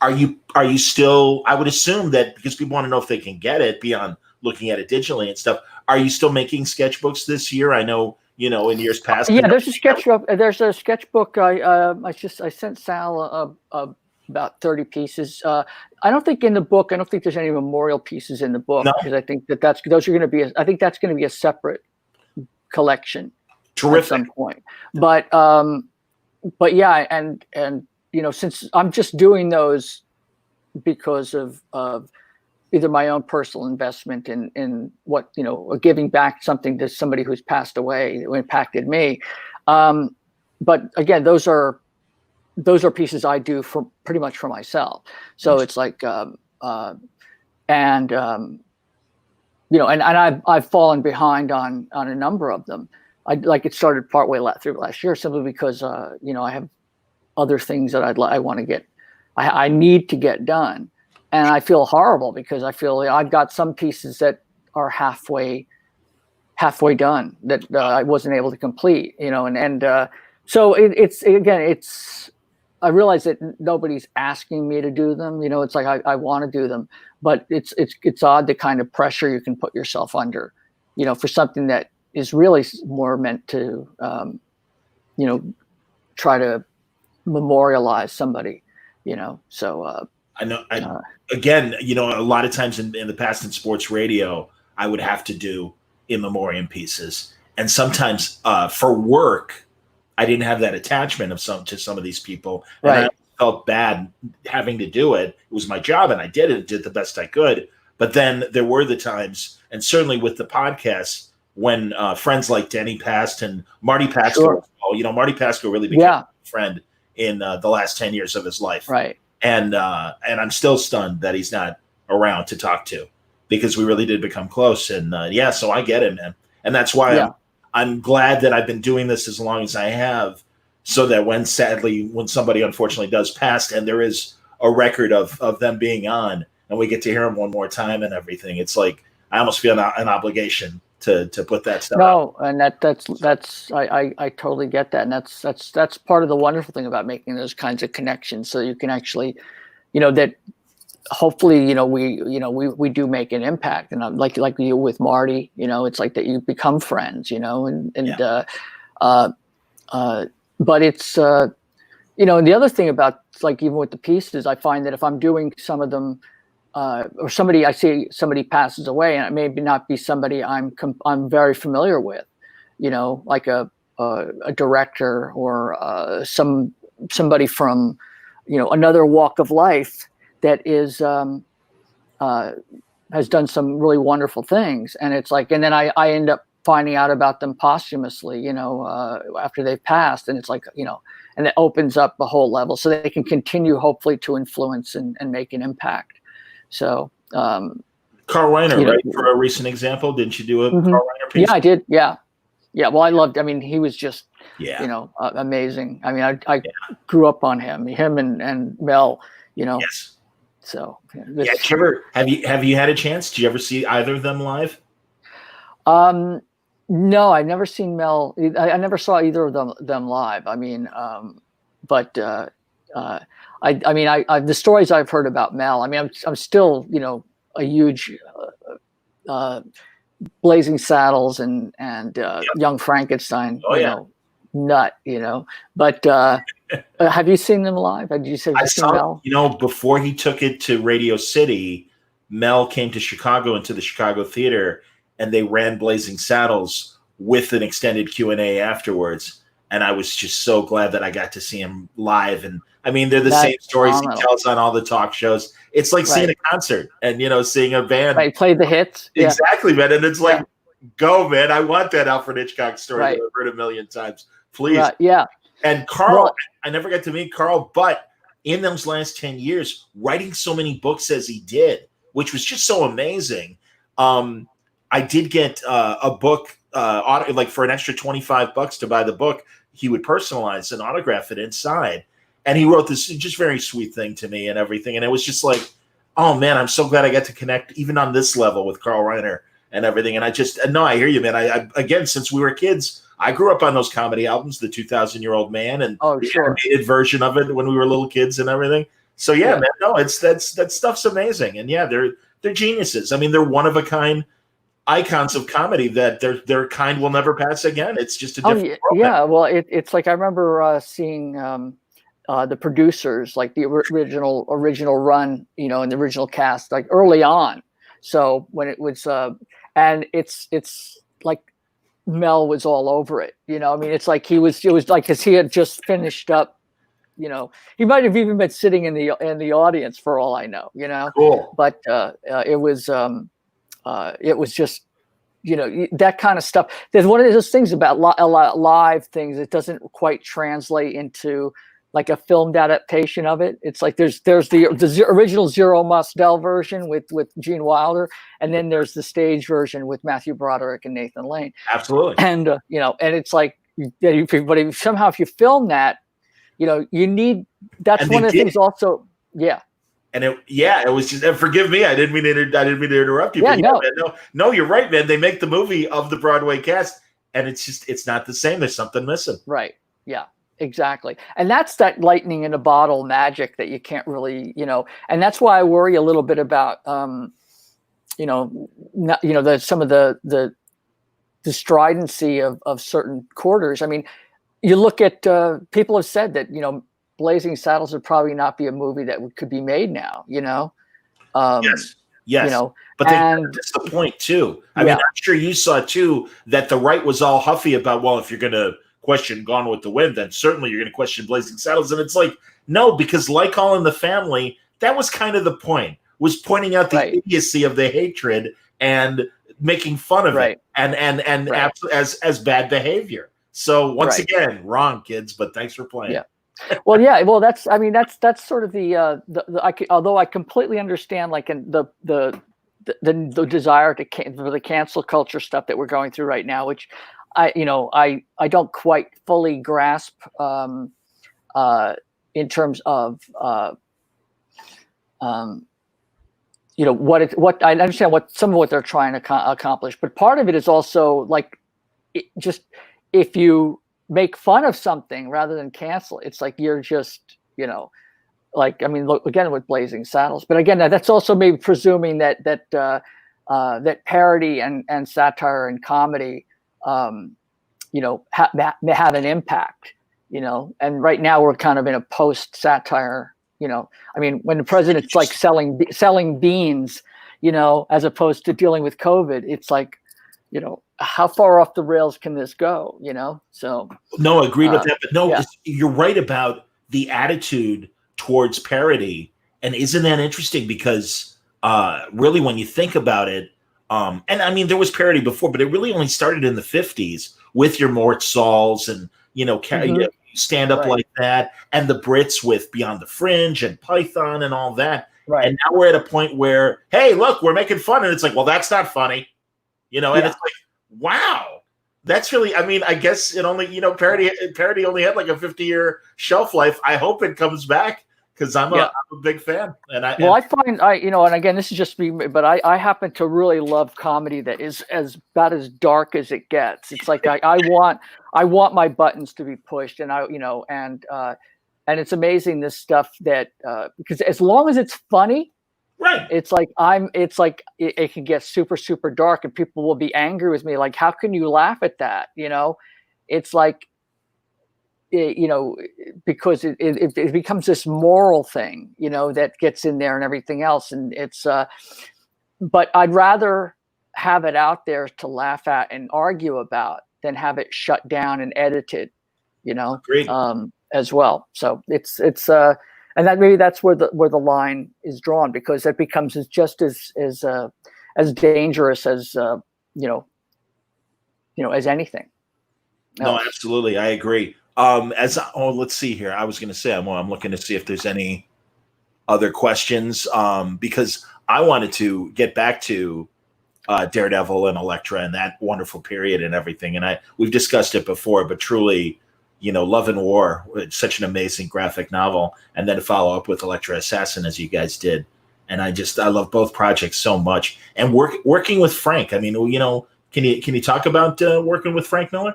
are you still, I would assume that because people want to know if they can get it beyond looking at it digitally and stuff, are you still making sketchbooks this year? I know in years past. Yeah, there's a sketchbook. I sent Sal about 30 pieces. I don't think in the book, I don't think there's any memorial pieces in the book, because I think that's going to be a separate collection. Terrific. At some point. But yeah, and since I'm just doing those because of either my own personal investment in what, giving back something to somebody who's passed away who impacted me. But again, those are pieces I do for pretty much for myself. So it's like, and I've fallen behind on a number of them. It started partway through last year simply because, I have other things that I want to get, I need to get done. And I feel horrible because I feel I've got some pieces that are halfway done that I wasn't able to complete, so it's I realize that nobody's asking me to do them. It's like I want to do them, but it's odd the kind of pressure you can put yourself under, for something that is really more meant to, try to memorialize somebody, So I know. Again, a lot of times in the past in sports radio, I would have to do in memoriam pieces, and sometimes for work, I didn't have that attachment to some of these people, and I felt bad having to do it. It was my job, and I did the best I could. But then there were the times, and certainly with the podcast, when friends like Denny passed and Marty Pasco, Sure. Marty Pasco really became a friend in the last 10 years of his life. Right. And I'm still stunned that he's not around to talk to, because we really did become close. And so I get it, man. And that's why I'm glad that I've been doing this as long as I have, so that when somebody unfortunately does pass, and there is a record of them being on, and we get to hear them one more time and everything, it's like I almost feel an obligation to put that stuff out. And that's I totally get that, and that's part of the wonderful thing about making those kinds of connections, so you can actually, that hopefully we do make an impact, and like you with Marty, it's like that you become friends, but it's and the other thing about, like, even with the pieces, I find that if I'm doing some of them, or I see somebody passes away, and it may not be somebody I'm very familiar with, like a director or somebody from another walk of life that is has done some really wonderful things, and it's like, and then I end up finding out about them posthumously, after they've passed, and it's like, and it opens up the whole level, so they can continue hopefully to influence and make an impact. So, Carl Reiner, right? For a recent example, didn't you do a Carl Reiner piece? Yeah, I did. Yeah. Well, I loved. I mean, he was just, amazing. I mean, I grew up on him and Mel. Yes. So. Have you had a chance? Did you ever see either of them live? No, I've never seen Mel. I never saw either of them live. I mean, but. The stories I've heard about Mel, I mean, I'm still, a huge Blazing Saddles and Young Frankenstein, nut, but have you seen them live? Did you say Mel? Before he took it to Radio City, Mel came to Chicago, into the Chicago Theater, and they ran Blazing Saddles with an extended Q&A afterwards. And I was just so glad that I got to see him live. And I mean, they're the same stories he tells on all the talk shows. It's like seeing a concert and, seeing a band. Right, play the hits. Exactly, man. And it's like, go, man. I want that Alfred Hitchcock story that I've heard a million times. Please. Yeah. And Carl, I never got to meet Carl, but in those last 10 years, writing so many books as he did, which was just so amazing. I did get a book, like for an extra $25 to buy the book. He would personalize and autograph it inside. And he wrote this just very sweet thing to me and everything. And it was just like, oh, man, I'm so glad I got to connect even on this level with Carl Reiner and everything. And I hear you, man. I again, since we were kids, I grew up on those comedy albums, The 2,000-Year-Old Man and the animated version of it when we were little kids and everything. So, man, no, that stuff's amazing. And, they're geniuses. I mean, they're one-of-a-kind icons of comedy that their kind will never pass again. It's just a different world. Yeah, well, it's like I remember seeing the producers, like the original run, and the original cast, like early on. So when it was, and it's like Mel was all over it. I mean, it's like it was like, because he had just finished up. He might have even been sitting in the audience for all I know. Cool. But it was just, that kind of stuff. There's one of those things about live things that doesn't quite translate into like a filmed adaptation of it. It's like there's the original Zero Mostel version with Gene Wilder, and then there's the stage version with Matthew Broderick and Nathan Lane. Absolutely. And and it's like, but if you film that, you need. That's one of the things. Also, yeah. And it was just. And forgive me, I didn't mean to interrupt you. Yeah, no, you're right, man. They make the movie of the Broadway cast, and it's not the same. There's something missing. Right. Yeah. Exactly. And that's that lightning in a bottle magic that you can't really, and that's why I worry a little bit about, some of the stridency of certain quarters. I mean, you look at, people have said that, Blazing Saddles would probably not be a movie that could be made now, Yes. But that's the point too. I mean, I'm sure you saw too, that the right was all huffy about, well, if you're going to question Gone with the Wind, then certainly you're going to question Blazing Saddles. And it's like, no, because like All in the Family, that was kind of the point, was pointing out the Right. idiocy of the hatred and making fun of Right. it and Right. as bad behavior. So once Right. again, wrong, kids, but thanks for playing. Yeah. Well, yeah. Well, that's sort of although I completely understand like the desire for the cancel culture stuff that we're going through right now, which I don't quite fully grasp in terms of what I understand what some of what they're trying to accomplish, but part of it is also like just if you make fun of something rather than cancel, it's like you're just like, I mean, look again with Blazing Saddles, but again, that's also maybe presuming that parody and satire and comedy, have an impact, and right now we're kind of in a post-satire, I mean, when the president's like selling beans, as opposed to dealing with COVID, it's like, how far off the rails can this go, So no, agreed with that, but no, yeah. You're right about the attitude towards parody, and isn't that interesting? Because really, when you think about it, and I mean, there was parody before, but it really only started in the 50s with your Mort Sauls and stand up Right. like that, and the Brits with Beyond the Fringe and Python and all that. Right. And now we're at a point where, hey, look, we're making fun, and it's like, well, that's not funny, and it's like, wow, that's really, I mean, I guess it only, parody only had like a 50-year shelf life. I hope it comes back because I'm a big fan. And I find and again, this is just me, but I happen to really love comedy that is about as dark as it gets. It's like I want my buttons to be pushed, and and it's amazing this stuff that because as long as it's funny, right, it's like it can get super, super dark, and people will be angry with me. Like, how can you laugh at that? It's like, because it becomes this moral thing, that gets in there and everything else. And it's, but I'd rather have it out there to laugh at and argue about than have it shut down and edited, Agreed. As well. So it's and that maybe that's where the line is drawn, because it becomes just as dangerous as as anything else. No, absolutely, I agree. Let's see here. I was going to say I'm looking to see if there's any other questions, because I wanted to get back to Daredevil and Elektra and that wonderful period and everything. And we've discussed it before, but truly, Love and War, it's such an amazing graphic novel, and then to follow up with Elektra Assassin as you guys did. And I love both projects so much. And working with Frank, I mean, can you talk about working with Frank Miller?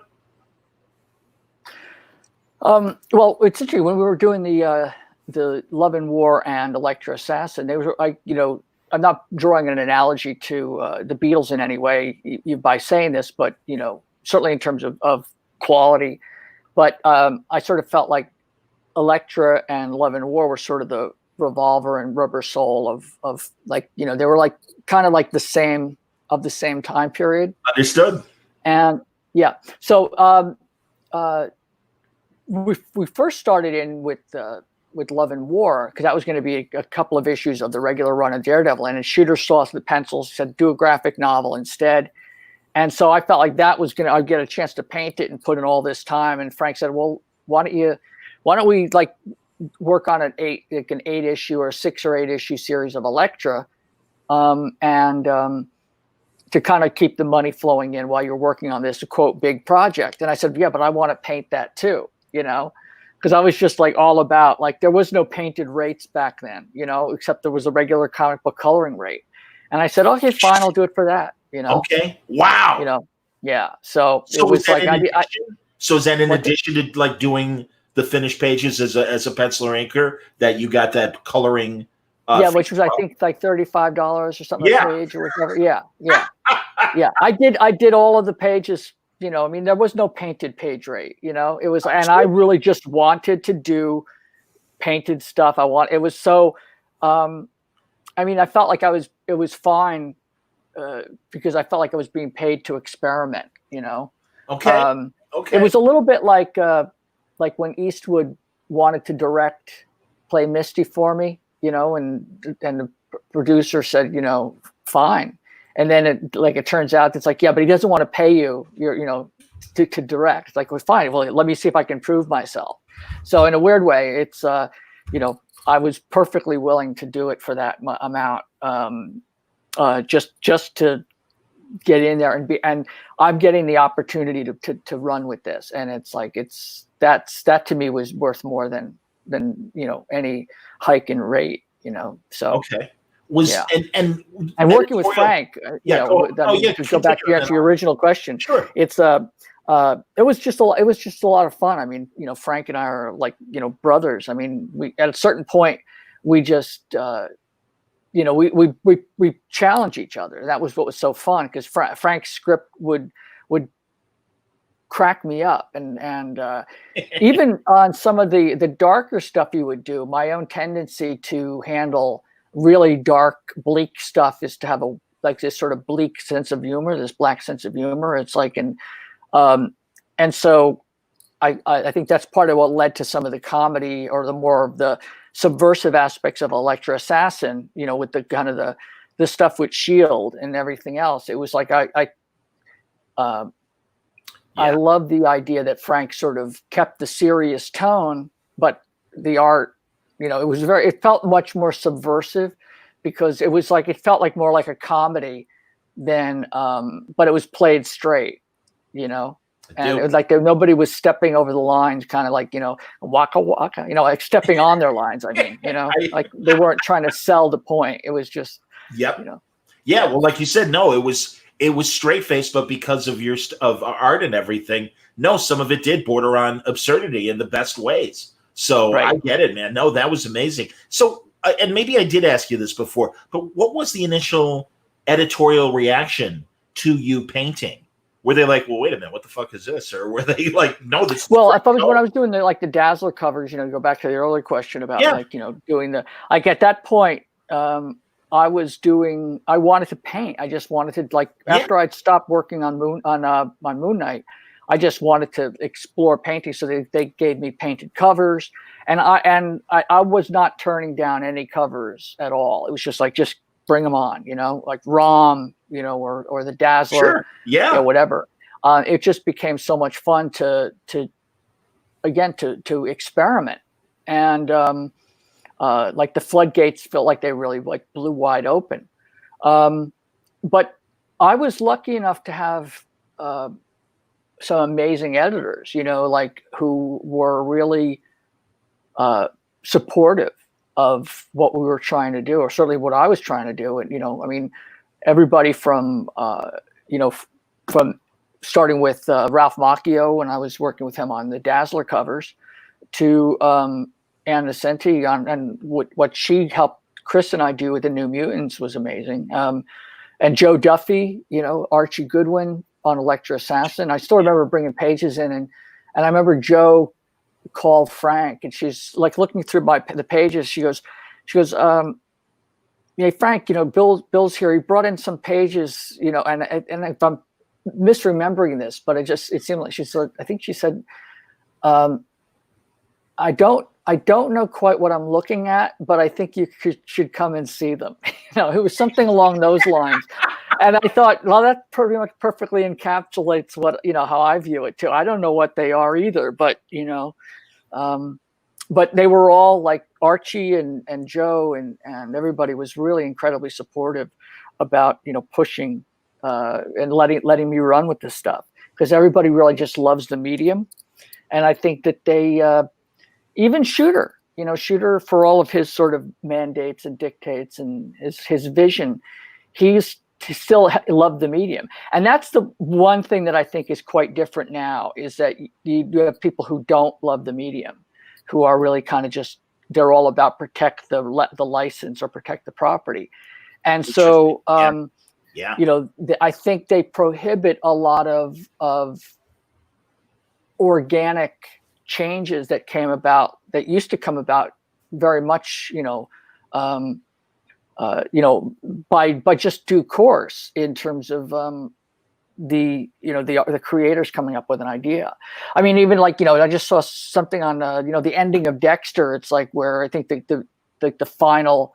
Well, it's interesting when we were doing the Love and War and Elektra Assassin. They were I'm not drawing an analogy to the Beatles in any way by saying this, but certainly in terms of quality. But I sort of felt like Elektra and Love and War were sort of the Revolver and Rubber Soul of like, they were like kind of like the same time period. Understood. And yeah, so we first started in with Love and War because that was going to be a couple of issues of the regular run of Daredevil, and Shooter saw the pencils, said do a graphic novel instead. And so I felt like that was I'd get a chance to paint it and put in all this time. And Frank said, well, why don't we like work on an 8-issue or 6 or 8 issue series of Elektra, and to kind of keep the money flowing in while you're working on this, quote, big project. And I said, yeah, but I want to paint that too, because I was just like all about, like, there was no painted rates back then, except there was a regular comic book coloring rate. And I said, okay, fine, I'll do it for that. Okay. Wow. Yeah. So it was was like, so is that in addition to like doing the finished pages as a pencil or inker that you got that coloring? Which was, I think, like $35 or something a page or whatever. Yeah. Yeah. I did all of the pages, I mean, there was no painted page rate, it was, and I really just wanted to do painted stuff. It was so, I mean, I felt like it was fine, because I felt like I was being paid to experiment, Okay. Okay. It was a little bit like when Eastwood wanted to play Misty for me, and the producer said, fine. And then it turns out it's like, yeah, but he doesn't want to pay you, to direct. It's like, well, fine. Well, let me see if I can prove myself. So in a weird way, it's, I was perfectly willing to do it for that amount, just to get in there and I'm getting the opportunity to run with this. And it's like, that to me was worth more than any hike in rate, so. Okay. And working with Frank, to go back to your original question. Sure. It's it was just a lot of fun. I mean, Frank and I are like, brothers. I mean, we at a certain point we just we challenge each other. That was what was so fun, because Frank's script would crack me up, and even on some of the darker stuff you would do, my own tendency to handle really dark, bleak stuff is to have this sort of bleak sense of humor, this black sense of humor. It's like, and so I think that's part of what led to some of the comedy, or the more of the subversive aspects of Elektra Assassin, with the kind of the stuff with Shield and everything else. It was like, I love the idea that Frank sort of kept the serious tone, but the art, it felt much more subversive, because it felt like more like a comedy than, but it was played straight, and it was like nobody was stepping over the lines, kind of like, waka waka, like stepping on their lines. I mean, like they weren't trying to sell the point. It was just, yeah. Well, like you said, no, it was straight faced, but because of of art and everything, no, some of it did border on absurdity in the best ways. So right. I get it, man. No, that was amazing. So, and maybe I did ask you this before, but what was the initial editorial reaction to you painting? Were they like, well, wait a minute, what the fuck is this? Or were they like, no, this? Well, I thought when I was doing the Dazzler covers, go back to the earlier question about doing at that point, I wanted to paint. I just wanted to after I'd stopped working on Moon Knight, I just wanted to explore painting. So they gave me painted covers, and I was not turning down any covers at all. It was just like, just bring them on, like ROM, or the Dazzler, sure. Yeah, whatever. It just became so much fun to experiment, and like the floodgates felt like they really blew wide open. But I was lucky enough to have some amazing editors, who were really supportive of what we were trying to do, or certainly what I was trying to do. And, I mean, everybody from starting with Ralph Macchio when I was working with him on the Dazzler covers, to Ann Nocenti and what she helped Chris and I do with the New Mutants was amazing. And Joe Duffy, Archie Goodwin on Elektra Assassin. I still remember bringing pages in, and I remember Joe called Frank, and she's like looking through the pages. She goes, hey, Frank, Bill's here. He brought in some pages, and if I'm misremembering this, but it seemed like she said, I think she said, I don't know quite what I'm looking at, but I think you should come and see them. It was something along those lines. And I thought, well, that pretty much perfectly encapsulates what, how I view it too. I don't know what they are either, but, but they were all like Archie and Joe and everybody was really incredibly supportive about, pushing and letting me run with this stuff, because everybody really just loves the medium. And I think that they, even Shooter, Shooter, for all of his sort of mandates and dictates and his vision, he still loved the medium. And that's the one thing that I think is quite different now, is that you have people who don't love the medium, who are really kind of just, they're all about protect the license or protect the property. And so, I think they prohibit a lot of organic changes that used to come about very much, by just due course, in terms of the creators coming up with an idea. I mean, even I just saw something on the ending of Dexter. It's like where I think the final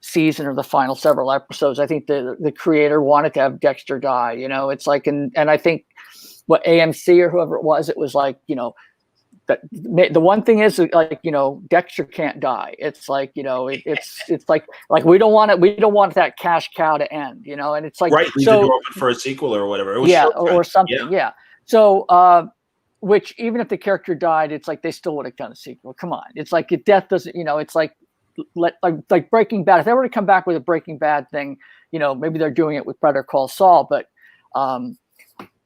season or the final several episodes, I think the creator wanted to have Dexter die. It's like, and I think what AMC or whoever it was like, that the one thing is like, Dexter can't die. It's like, it's like we don't want that cash cow to end, and it's like, right. Leave the door open for a sequel or whatever. It was or something. Yeah. So, which even if the character died, it's like they still would have done a sequel. Come on. It's like death doesn't, it's like, like Breaking Bad. If they were to come back with a Breaking Bad thing, maybe they're doing it with Better Call Saul, but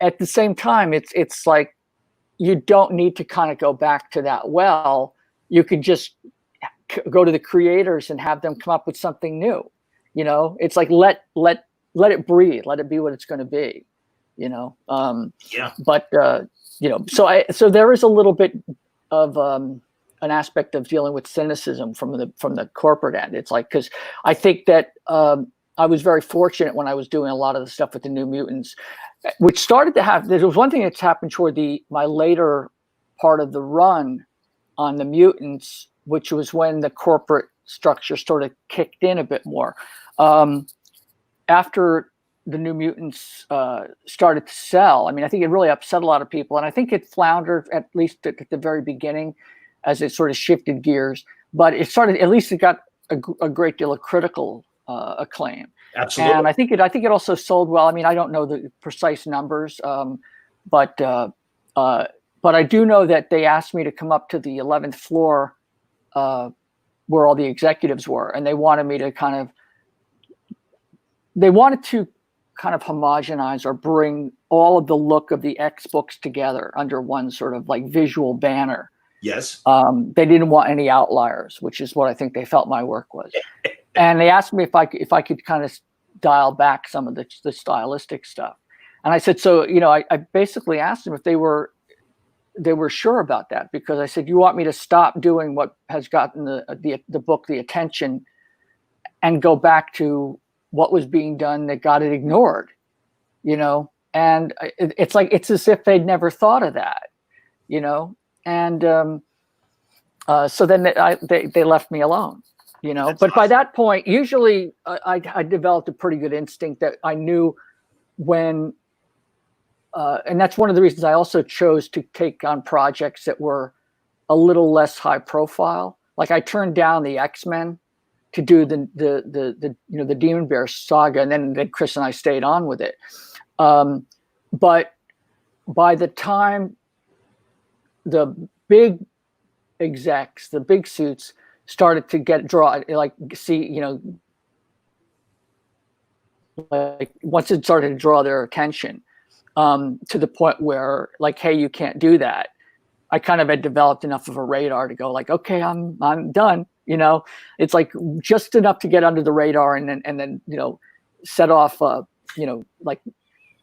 at the same time, it's like you don't need to kind of go back to that. Well, you could just go to the creators and have them come up with something new. It's like let it breathe, let it be what it's going to be. But so there is a little bit of an aspect of dealing with cynicism from the corporate end. It's like, because I think that I was very fortunate when I was doing a lot of the stuff with the New Mutants, which started to have. There was one thing that's happened toward my later part of the run on the Mutants, which was when the corporate structure sort of kicked in a bit more. After the New Mutants started to sell, I mean, I think it really upset a lot of people, and I think it floundered at least at the very beginning, as it sort of shifted gears, but it got a great deal of critical acclaim. Absolutely. And I think it also sold well. I mean, I don't know the precise numbers, but I do know that they asked me to come up to the 11th floor where all the executives were, and they wanted to kind of homogenize or bring all of the look of the X books together under one sort of like visual banner. Yes. They didn't want any outliers, which is what I think they felt my work was. And they asked me if I could kind of dial back some of the stylistic stuff. And I said, so, I basically asked them if they were sure about that, because I said, you want me to stop doing what has gotten the book the attention and go back to what was being done that got it ignored, and it's like, it's as if they'd never thought of that, and so then they left me alone, That's but awesome. by that point, usually I developed a pretty good instinct that I knew when, and that's one of the reasons I also chose to take on projects that were a little less high profile. Like I turned down the X-Men to do the Demon Bear saga, and then Chris and I stayed on with it. But by the time the big execs, the big suits started to like once it started to draw their attention, to the point where like, hey, you can't do that. I kind of had developed enough of a radar to go like, okay, I'm done. It's like just enough to get under the radar, and then set off, like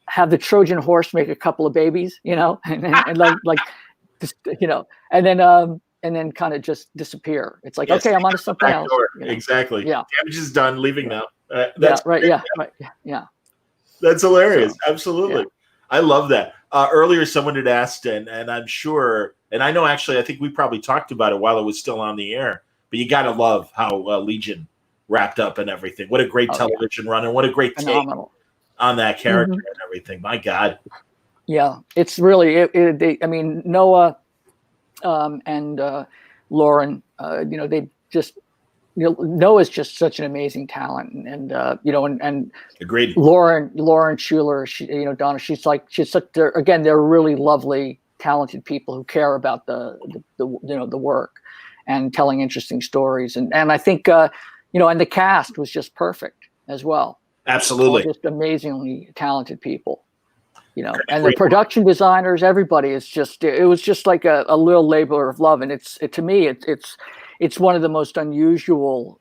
have the Trojan horse make a couple of babies, and like just, and then kind of just disappear. It's like, yes, okay, I'm onto something else. Exactly. Yeah. Damage is done. Leaving now. That's right. Yeah. Right. Yeah. That's hilarious. So, absolutely. Yeah. I love that. Earlier, someone had asked, and I'm sure, and I know actually, I think we probably talked about it while it was still on the air, but you got to love how Legion wrapped up and everything. What a great television run, and what a great take on that character and everything. My God. Yeah, it's really, I mean, Noah and Lauren, they just, Noah's just such an amazing talent, and agreed. Lauren Schuler, Donna, she's such, they're really lovely, talented people who care about the work and telling interesting stories, and I think and the cast was just perfect as well. Absolutely, just amazingly talented people. And the production designers, everybody is just, it was just like a little labor of love. And to me, it's one of the most unusual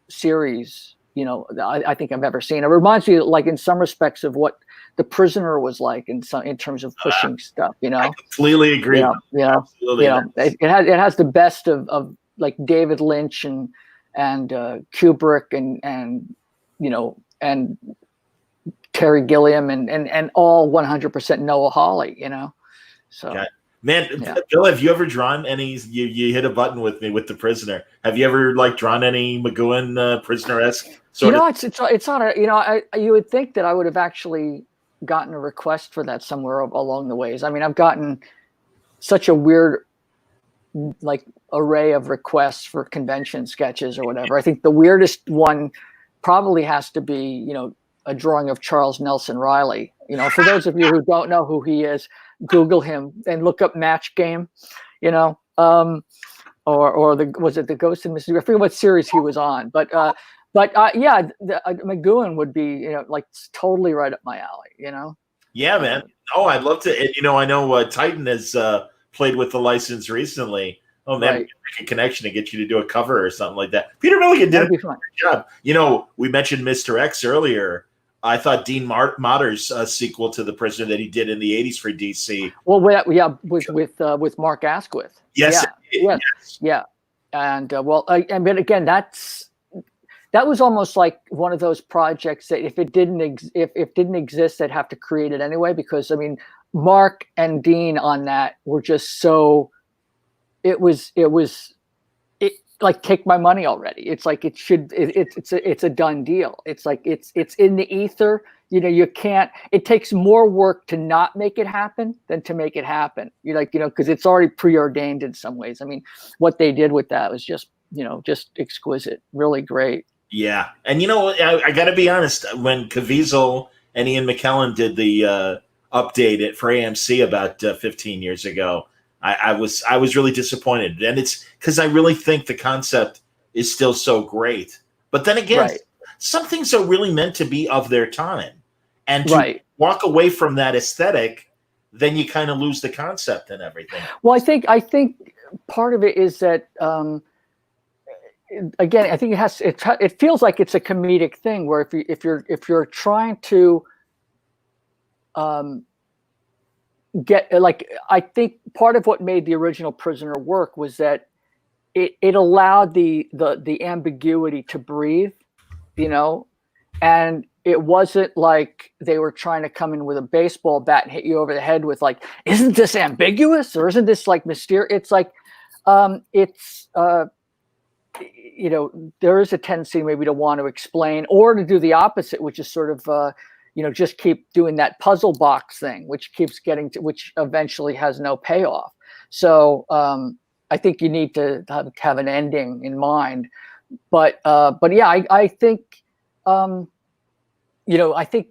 series, I think I've ever seen. It reminds me, like in some respects, of what The Prisoner was like in terms of pushing stuff, I completely agree. Yeah. Absolutely. It has the best of like David Lynch and Kubrick and Terry Gilliam and all 100% Noah Hawley, So God. Man, Yeah. Bill, have you ever drawn any? You hit a button with me with the prisoner. Have you ever like drawn any McGowan prisoner-esque sort of? It's not a, you would think that I would have actually gotten a request for that somewhere along the ways. I mean, I've gotten such a weird like array of requests for convention sketches or whatever. I think the weirdest one probably has to be, a drawing of Charles Nelson Riley. For those of you who don't know who he is, Google him and look up Match Game, or was it the Ghost in Mississippi? I forget what series he was on, but yeah, McGowan would be, like totally right up my alley, Yeah, man. Oh, I'd love to. And, I know Titan has played with the license recently. Oh man, Right. make a connection to get you to do a cover or something like that. Peter Milligan did a That'd be good fun. job. We mentioned Mr. X earlier. I thought Dean Motter's sequel to The Prisoner that he did in the '80s for DC. Well, with Mark Asquith. Yes, Yeah. And but again, that was almost like one of those projects that if it didn't exist, they'd have to create it anyway. Because I mean, Mark and Dean on that were just so. It like take my money already. It's like it's a done deal. It's like it's in the ether. You can't. It takes more work to not make it happen than to make it happen. Because it's already preordained in some ways. I mean, what they did with that was just exquisite, really great. Yeah, and I got to be honest. When Caviezel and Ian McKellen did the update for AMC about 15 years ago, I was really disappointed, and it's because I really think the concept is still so great. But then again, Right. some things are really meant to be of their time, and to Right. walk away from that aesthetic, then you kind of lose the concept and everything. Well, I think part of it is that again, I think it feels like it's a comedic thing where if you're trying to get like, I think part of what made the original Prisoner work was that it allowed the ambiguity to breathe, and it wasn't like they were trying to come in with a baseball bat and hit you over the head with like, isn't this ambiguous or isn't this like mysterious? It's like there is a tendency maybe to want to explain or to do the opposite, which is sort of just keep doing that puzzle box thing, which keeps getting to, which eventually has no payoff. So I think you need to have an ending in mind. But yeah, I think I think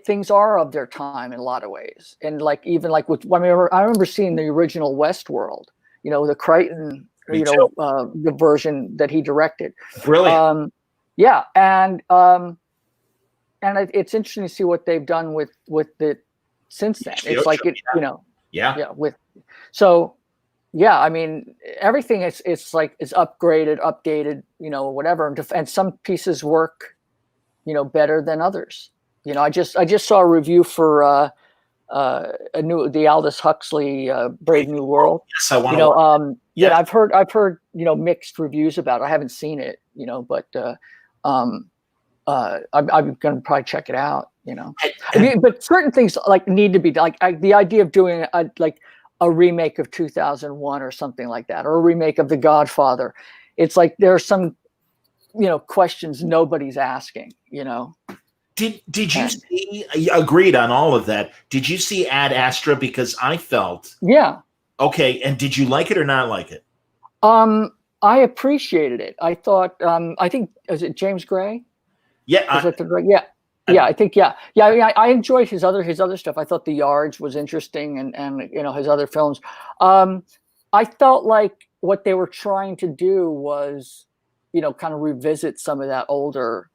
things are of their time in a lot of ways, and like even like I remember seeing the original Westworld, the Crichton, the version that he directed. Brilliant. Yeah, and it's interesting to see what they've done with it since then. It's like I mean, everything is upgraded, updated, whatever, and some pieces work, better than others. I just saw a review for the Aldous Huxley Brave New World. Yes, I want yeah, I've heard mixed reviews about it. I haven't seen it, but I'm going to probably check it out. I mean, but certain things like need to be like the idea of doing a remake of 2001 or something like that, or a remake of The Godfather. It's like there are some questions nobody's asking. Did you see? Agreed on all of that. Did you see Ad Astra? Because I felt okay. And did you like it or not like it? I appreciated it. I thought. I think is it James Gray? Yeah. I think I enjoyed his other stuff. I thought The Yards was interesting, and his other films. I felt like what they were trying to do was, kind of revisit some of that older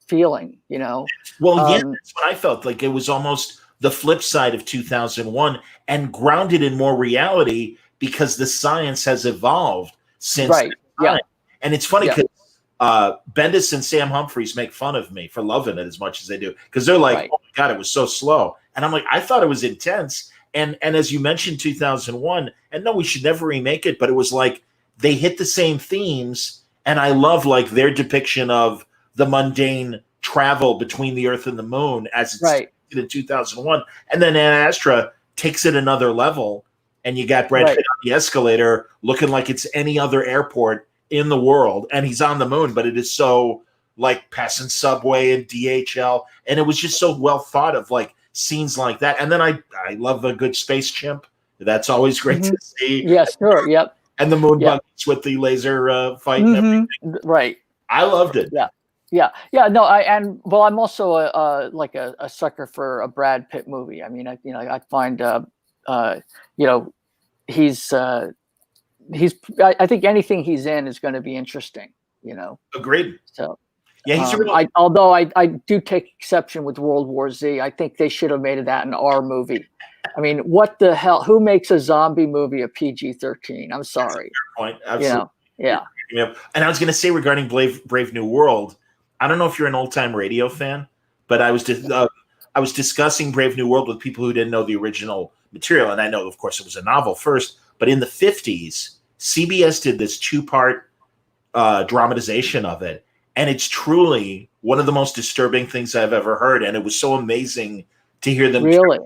feeling. Well, that's what I felt like. It was almost the flip side of 2001 and grounded in more reality because the science has evolved since that time. Yeah. And it's funny because Bendis and Sam Humphries make fun of me for loving it as much as they do, because they're like, oh my God, it was so slow. And I'm like, I thought it was intense. And as you mentioned, 2001, and no, we should never remake it, but it was like they hit the same themes. And I love like their depiction of the mundane travel between the Earth and the Moon as it's in 2001. And then Ad Astra takes it another level and you got Brad Pitt on the escalator looking like it's any other airport in the world, and he's on the moon, but it is so like passing Subway and DHL, and it was just so well thought of, like scenes like that. And then I love a good space chimp. That's always great to see. Yes, sure, yep. And the moon buggies with the laser fight and everything. Right. I loved it. Yeah. No, I'm also a sucker for a Brad Pitt movie. I mean, I find he's I think anything he's in is going to be interesting. Agreed. So yeah, he's although I do take exception with World War Z. I think they should have made that an R movie. I mean, what the hell? Who makes a zombie movie a PG-13? I'm sorry. Point. Absolutely. Yeah. And I was going to say regarding Brave New World, I don't know if you're an old-time radio fan, but I was discussing Brave New World with people who didn't know the original material, and I know, of course, it was a novel first. But in the 50s, CBS did this 2-part dramatization of it, and it's truly one of the most disturbing things I've ever heard. And it was so amazing to hear them really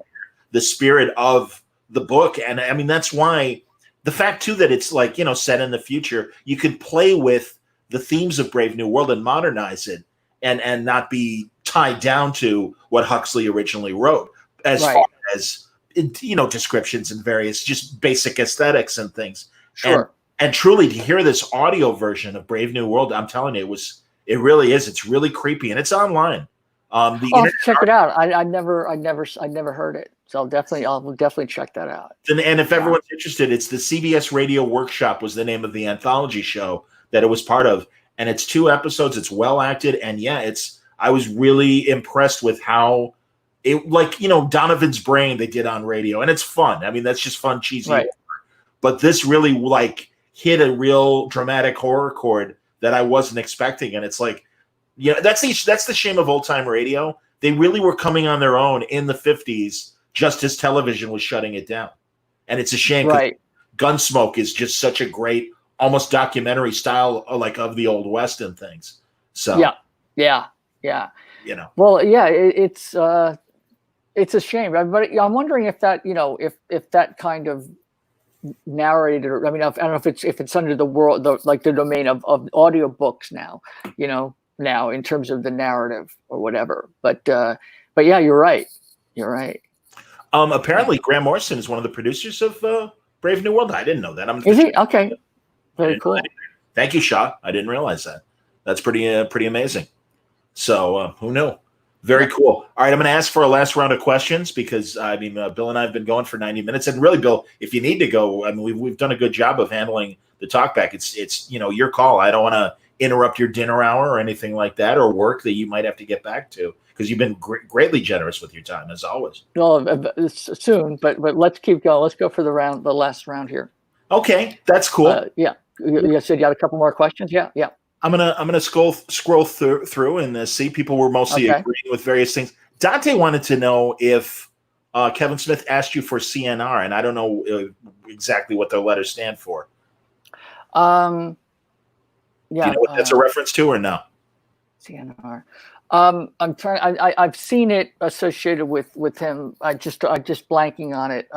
the spirit of the book. And I mean, that's why the fact too that it's like, set in the future, you could play with the themes of Brave New World and modernize it and not be tied down to what Huxley originally wrote as far as, descriptions and various just basic aesthetics and things. Sure. And truly to hear this audio version of Brave New World, I'm telling you, it really is. It's really creepy, and it's online. Check it out. I never heard it. So I'll definitely check that out. And if everyone's interested, it's the CBS Radio Workshop was the name of the anthology show that it was part of. And it's 2 episodes. It's well acted. And I was really impressed with how it, Donovan's Brain they did on radio. And it's fun. I mean, that's just fun, cheesy. Right. But this really hit a real dramatic horror chord that I wasn't expecting. And it's like, that's the shame of old time radio. They really were coming on their own in the 50s, just as television was shutting it down. And it's a shame. Right. Gunsmoke is just such a great, almost documentary style, of the Old West and things. So yeah. Well, yeah, it's a shame, but I'm wondering if that, if that kind of narrated. I mean, I don't know if it's under the domain of audiobooks now, now in terms of the narrative or whatever. But yeah, you're right. Apparently, Grant Morrison is one of the producers of Brave New World. I didn't know that. Is he? Okay. Very cool. Thank you, Shaw. I didn't realize that. That's pretty amazing. So who knew? Very cool. All right, I'm going to ask for a last round of questions because Bill and I have been going for 90 minutes, and really, Bill, if you need to go, I mean, we've done a good job of handling the talkback. It's your call. I don't want to interrupt your dinner hour or anything like that, or work that you might have to get back to, because you've been greatly generous with your time as always. Well, soon, but let's keep going. Let's go for the last round here. Okay, that's cool. Yeah, you said you had a couple more questions. Yeah. I'm gonna scroll through and see. People were mostly agreeing with various things. Dante wanted to know if Kevin Smith asked you for CNR, and I don't know exactly what the letters stand for. Yeah. Do you know what that's a reference to, or no? CNR. I'm trying. I've seen it associated with him. I just blanking on it.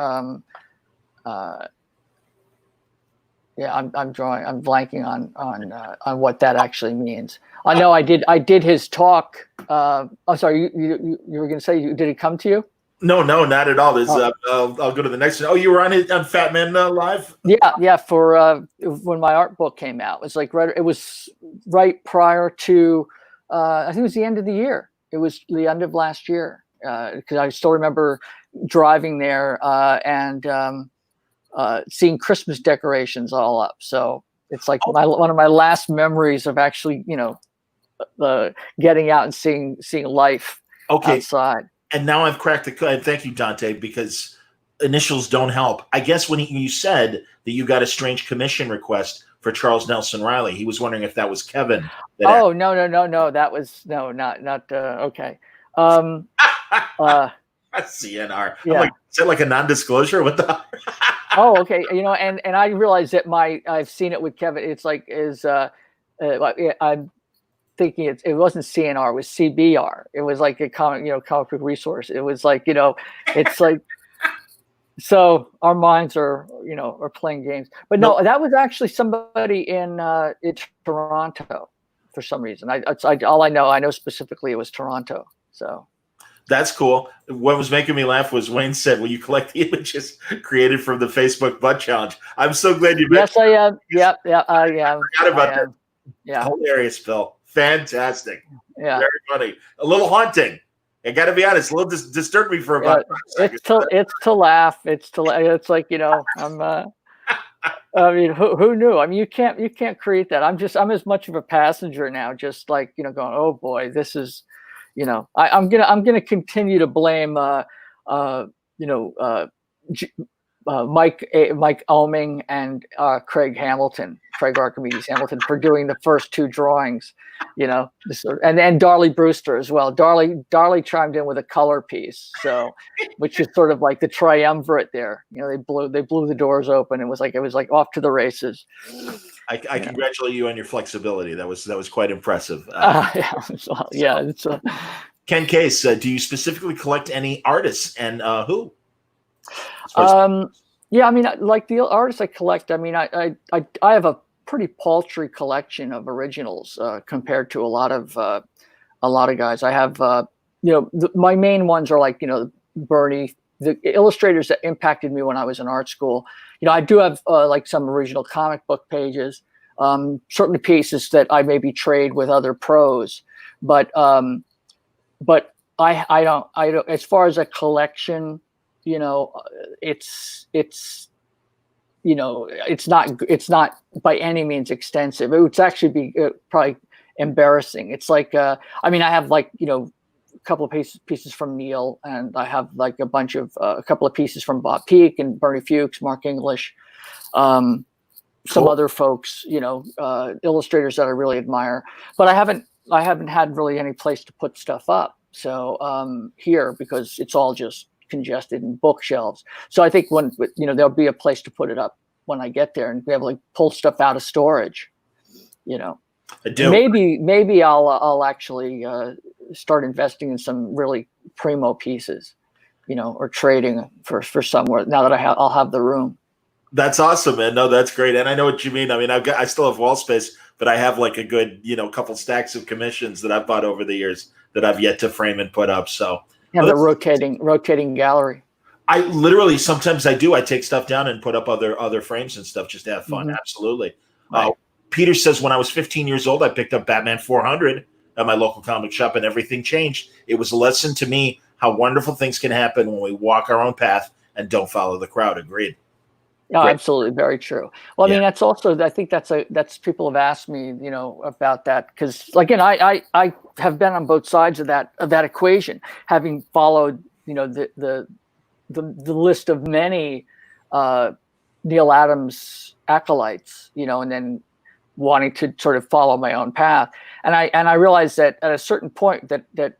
Yeah, I'm blanking on what that actually means. I know I did his talk. I'm sorry, you were going to say, did it come to you? No, not at all. I'll go to the next one. Oh, you were on Fat Man Live? Yeah. For when my art book came out, it was right prior to I think it was the end of the year. It was the end of last year because I still remember driving there and seeing Christmas decorations all up. So it's like one of my last memories of actually, getting out and seeing life outside. And now I've cracked the code. Thank you, Dante, because initials don't help. I guess when you said that you got a strange commission request for Charles Nelson Riley, he was wondering if that was Kevin. No. That was not okay. CNR. Yeah. I'm like, is that like a non-disclosure? What the? Oh, okay. And I realized that I've seen it with Kevin. It's like I'm thinking it wasn't CNR, it was CBR. It was like a comic book resource. It was like, it's like So our minds are, are playing games. But no, that was actually somebody in Toronto for some reason. All I know specifically it was Toronto. So that's cool. What was making me laugh was Wayne said, "Will you collect the images created from the Facebook Butt Challenge?" I'm so glad you mentioned. Yes, I am. Yep, yeah, I am. Forgot about that. Yeah, hilarious, Bill. Fantastic. Yeah, very funny. A little haunting. I got to be honest, a little disturbed me for about 5 seconds. It's to laugh. It's like I'm. I mean, who knew? I mean, you can't create that. I'm as much of a passenger now, just like going, oh boy, this is, I'm gonna continue to blame Mike Oeming and Craig Archimedes Hamilton for doing the first 2 drawings, and Darley Brewster as well. Darley chimed in with a color piece, so which is sort of like the triumvirate there. They blew the doors open. It was like off to the races. I congratulate you on your flexibility. That was quite impressive. Ken Case, do you specifically collect any artists, and who? Yeah, I mean, like the artists I collect, I mean, I have a pretty paltry collection of originals compared to a lot of guys. I have, my main ones are like, Bernie, the illustrators that impacted me when I was in art school. I do have like some original comic book pages, certain pieces that I maybe trade with other pros, but I don't, as far as a collection, it's not by any means extensive. It would actually be probably embarrassing. It's like, I mean, I have like, a couple of pieces from Neil, and I have like a couple of pieces from Bob Peak and Bernie Fuchs, Mark English, some other folks, illustrators that I really admire, but I haven't had really any place to put stuff up. So here, because it's all just congested in bookshelves. So I think when there'll be a place to put it up when I get there and be able to pull stuff out of storage. I do. Maybe I'll actually start investing in some really primo pieces, or trading for somewhere now that I'll have the room. That's awesome, man. No, that's great. And I know what you mean. I mean, I still have wall space, but I have like a good, couple stacks of commissions that I've bought over the years that I've yet to frame and put up. So yeah, the rotating gallery. I literally, sometimes I do. I take stuff down and put up other frames and stuff just to have fun. Mm-hmm. Absolutely. Right. Peter says, when I was 15 years old, I picked up Batman 400 at my local comic shop, and everything changed. It was a lesson to me how wonderful things can happen when we walk our own path and don't follow the crowd. Agreed. Oh, absolutely. Very true. Well, I mean, that's also, I think that's people have asked me, about that. Cause again, I have been on both sides of that equation, having followed, the list of many, Neil Adams acolytes, and then wanting to sort of follow my own path. And I realized that at a certain point that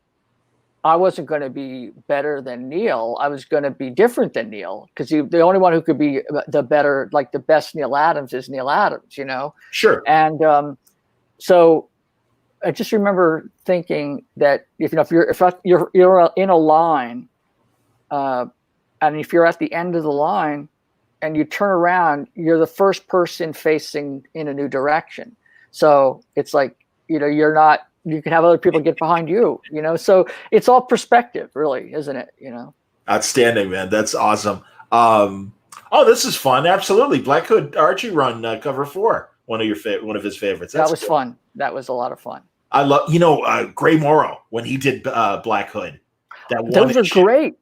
I wasn't going to be better than Neil. I was going to be different than Neil, because the only one who could be the best Neil Adams is Neil Adams, Sure. And so I just remember thinking that if you're in a line, and if you're at the end of the line and you turn around, you're the first person facing in a new direction. So it's like, you can have other people get behind you, so it's all perspective, really, isn't it? Outstanding, man. That's awesome. This is fun. Absolutely. Black Hood Archie run, cover 4, one of his favorites. That was fun. That was a lot of fun. I love, Gray Morrow, when he did Black Hood. Those are great.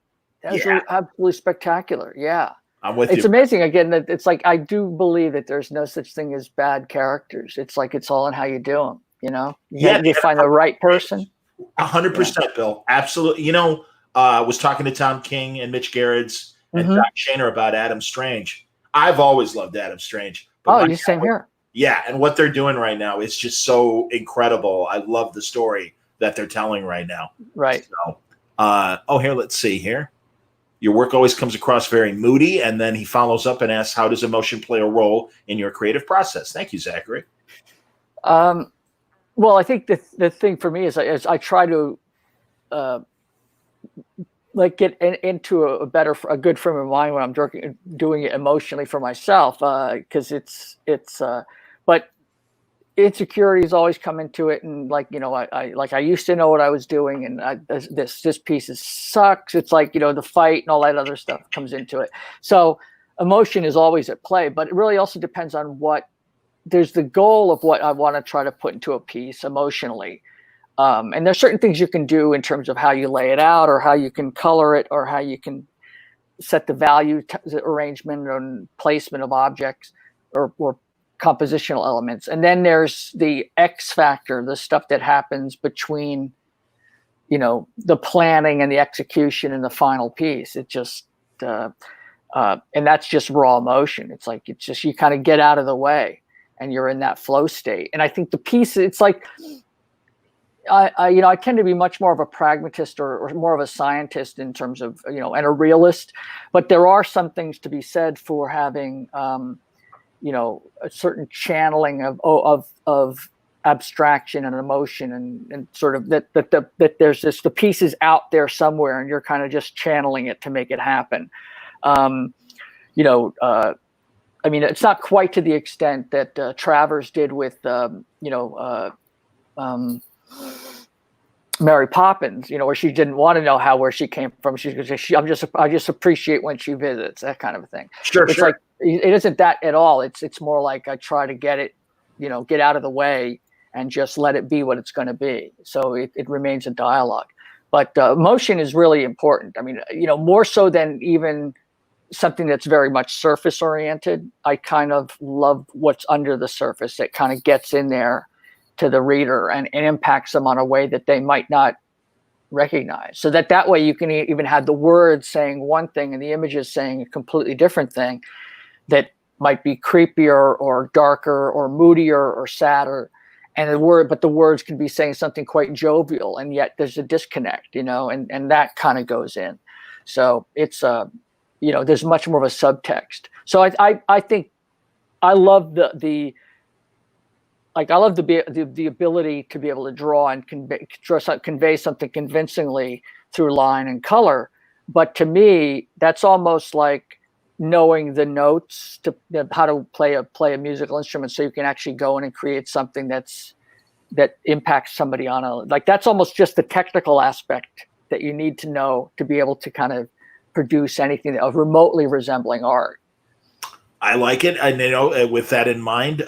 Those are absolutely spectacular. Yeah. I'm with you. It's amazing, again, that it's like, I do believe that there's no such thing as bad characters. It's like, it's all in how you do them. You find the right person. 100%, Bill. Absolutely. I was talking to Tom King and Mitch Gerrits and Doc Shaner about Adam Strange. I've always loved Adam Strange. Same here. Yeah, and what they're doing right now is just so incredible. I love the story that they're telling right now. Right. So, here, let's see here. Your work always comes across very moody, and then he follows up and asks, how does emotion play a role in your creative process? Thank you, Zachary. Well, I think the thing for me is I try to like get into a good frame of mind when I'm doing it emotionally for myself, because but insecurities always come into it, and like, you know, I used to know what I was doing, and this piece sucks. It's like, you know, the fight and all that other stuff comes into it. So emotion is always at play, but it really also depends on there's the goal of what I want to try to put into a piece emotionally. And there's certain things you can do in terms of how you lay it out, or how you can color it, or how you can set the value arrangement and placement of objects or compositional elements. And then there's the X factor, the stuff that happens between, you know, the planning and the execution and the final piece. It just, and that's just raw emotion. It's like, it's just, you kind of get out of the way and you're in that flow state. And I think the piece, it's like, I tend to be much more of a pragmatist or more of a scientist in terms of, you know, and a realist, but there are some things to be said for having, you know, a certain channeling of abstraction and emotion, and sort of that there's the piece is out there somewhere, and you're kind of just channeling it to make it happen. You know, I mean, it's not quite to the extent that Travers did with, you know, Mary Poppins, you know, where she didn't want to know where she came from. I just appreciate when she visits, that kind of a thing. Sure, it's sure. like, it isn't that at all. It's more like I try to get it, you know, get out of the way and just let it be what it's going to be. So it remains a dialogue. But emotion is really important. I mean, you know, more so than even something that's very much surface oriented. I kind of love what's under the surface that kind of gets in there to the reader and impacts them on a way that they might not recognize. So that way you can even have the words saying one thing and the images saying a completely different thing that might be creepier or darker or moodier or sadder. And the words can be saying something quite jovial, and yet there's a disconnect, you know, and that kind of goes in. So it's, you know, there's much more of a subtext. So I think I love the ability to be able to draw and convey something convincingly through line and color. But to me, that's almost like knowing the notes to how to play a musical instrument, so you can actually go in and create something that impacts somebody that's almost just the technical aspect that you need to know to be able to kind of produce anything of remotely resembling art. I like it. And, you know, with that in mind,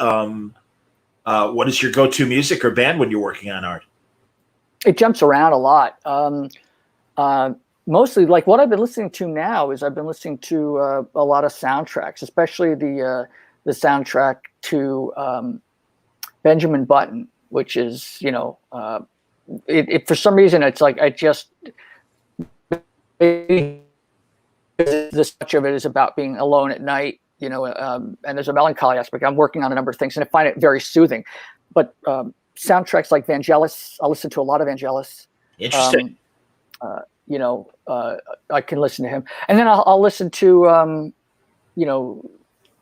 what is your go-to music or band when you're working on art? It jumps around a lot. Mostly, like what I've been listening to now is I've been listening to a lot of soundtracks, especially the soundtrack to Benjamin Button, which is, you know, it for some reason it's like this much of it is about being alone at night. You know, and there's a melancholy aspect. I'm working on a number of things, and I find it very soothing. But soundtracks like Vangelis, I listen to a lot of Vangelis. Interesting. You know, I can listen to him, and then I'll listen to, you know,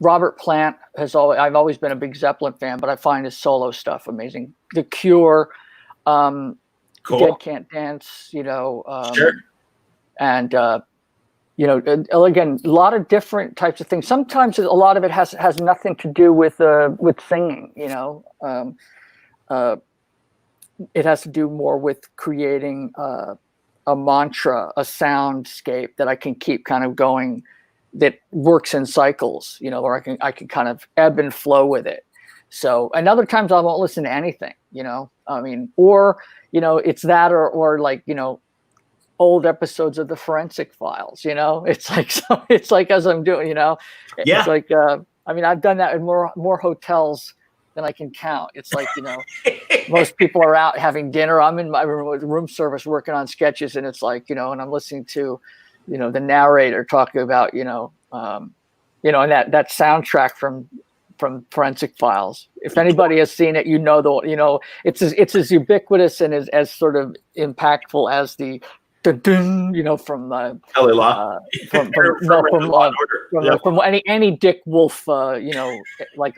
Robert Plant. I've always been a big Zeppelin fan, but I find his solo stuff amazing. The Cure, Cool. Dead Can't Dance. You know, Sure. And you know, again, a lot of different types of things. Sometimes a lot of it has nothing to do with singing. You know, it has to do more with creating a mantra, a soundscape that I can keep kind of going, that works in cycles. You know, or I can kind of ebb and flow with it. So, and other times I won't listen to anything. You know, I mean, or you know, it's that or like, you know, old episodes of the Forensic Files, you know, it's like as I'm doing, you know, Yeah. It's like, I mean, I've done that in more hotels than I can count. It's like, you know, most people are out having dinner. I'm in my room with room service working on sketches, and it's like, you know, and I'm listening to, you know, the narrator talking about, you know, and that soundtrack from Forensic Files. If anybody has seen it, you know, it's as ubiquitous and as sort of impactful as the dun, you know, from any Dick Wolf, you know, like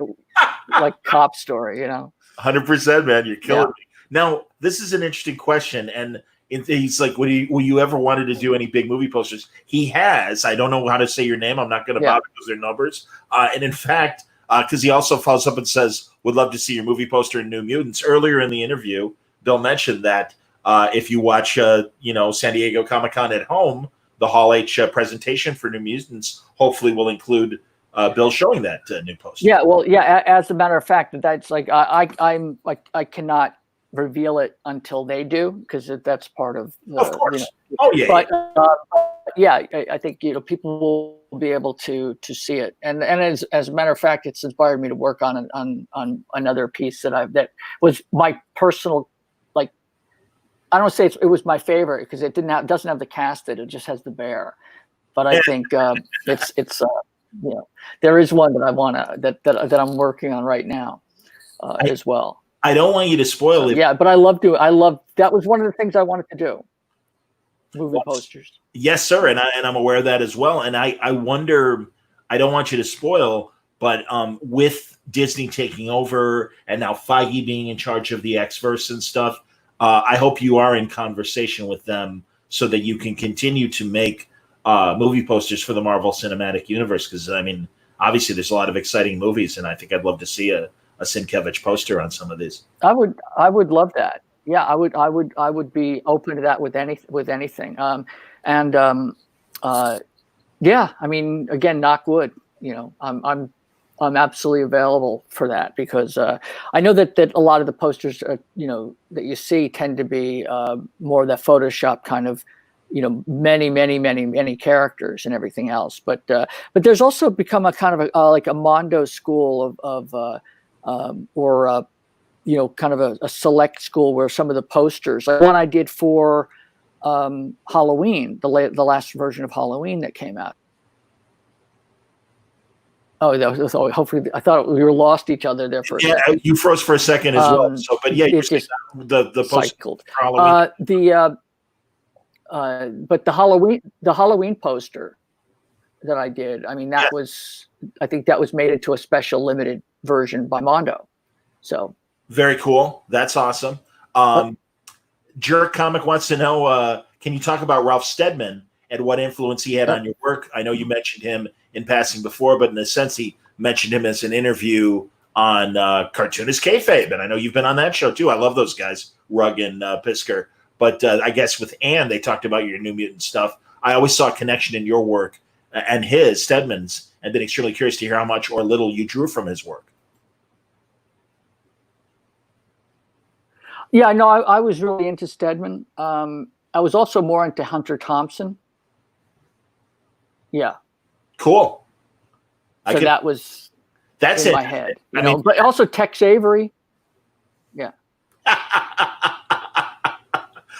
cop story, you know. 100%, man. You're killing me. Now, this is an interesting question, and He's like, will you ever wanted to do any big movie posters? He has. I don't know how to say your name. I'm not going to bother because they're numbers. And in fact, because he also follows up and says, would love to see your movie poster in New Mutants. Earlier in the interview, Bill mentioned that if you watch, San Diego Comic-Con at home, the Hall H presentation for New Mutants hopefully will include Bill showing that new poster. Yeah, well, yeah. As a matter of fact, that's like I'm like I cannot reveal it until they do because that's part of the, of course. But I think people will be able to see it, and as a matter of fact, it's inspired me to work on another piece that was my personal, like, I don't say it was my favorite because it doesn't have the cast, it just has the bear, but I think it's there is one that I that I'm working on right now as well. I don't want you to spoil it. Yeah, but that was one of the things I wanted to do. Movie posters. Yes, sir. And I'm aware of that as well. And I wonder, I don't want you to spoil, but with Disney taking over and now Feige being in charge of the X-Verse and stuff, I hope you are in conversation with them so that you can continue to make movie posters for the Marvel Cinematic Universe. Because, I mean, obviously there's a lot of exciting movies, and I think I'd love to see a Sienkiewicz poster on some of these. I would love that. Yeah, I would be open to that with anything. Yeah, I mean, again, knock wood. I'm absolutely available for that because I know that a lot of the posters, that you see tend to be more that Photoshop kind of, many characters and everything else. But there's also become a kind of like a Mondo school of kind of a select school where some of the posters, like one I did for Halloween, the last version of Halloween that came out. Oh, hopefully I thought we were lost each other there for a second. Yeah, you froze for a second as well. So, but yeah, it's just the poster cycled. For Halloween. But the Halloween poster that I did, I mean, I think that was made into a special limited version by Mondo. So very cool. That's awesome. Jerk Comic wants to know, can you talk about Ralph Steadman and what influence he had on your work? I know you mentioned him in passing before, but in a sense, he mentioned him as an interview on Cartoonist Kayfabe, and I know you've been on that show too. I love those guys, Rugg and Pisker. But I guess with Ann, they talked about your New Mutant stuff. I always saw a connection in your work and Steadman's, and been extremely curious to hear how much or little you drew from his work. Yeah, no, I was really into Steadman. I was also more into Hunter Thompson. Yeah. Cool. So that's in my head. But also Tex Avery. Yeah.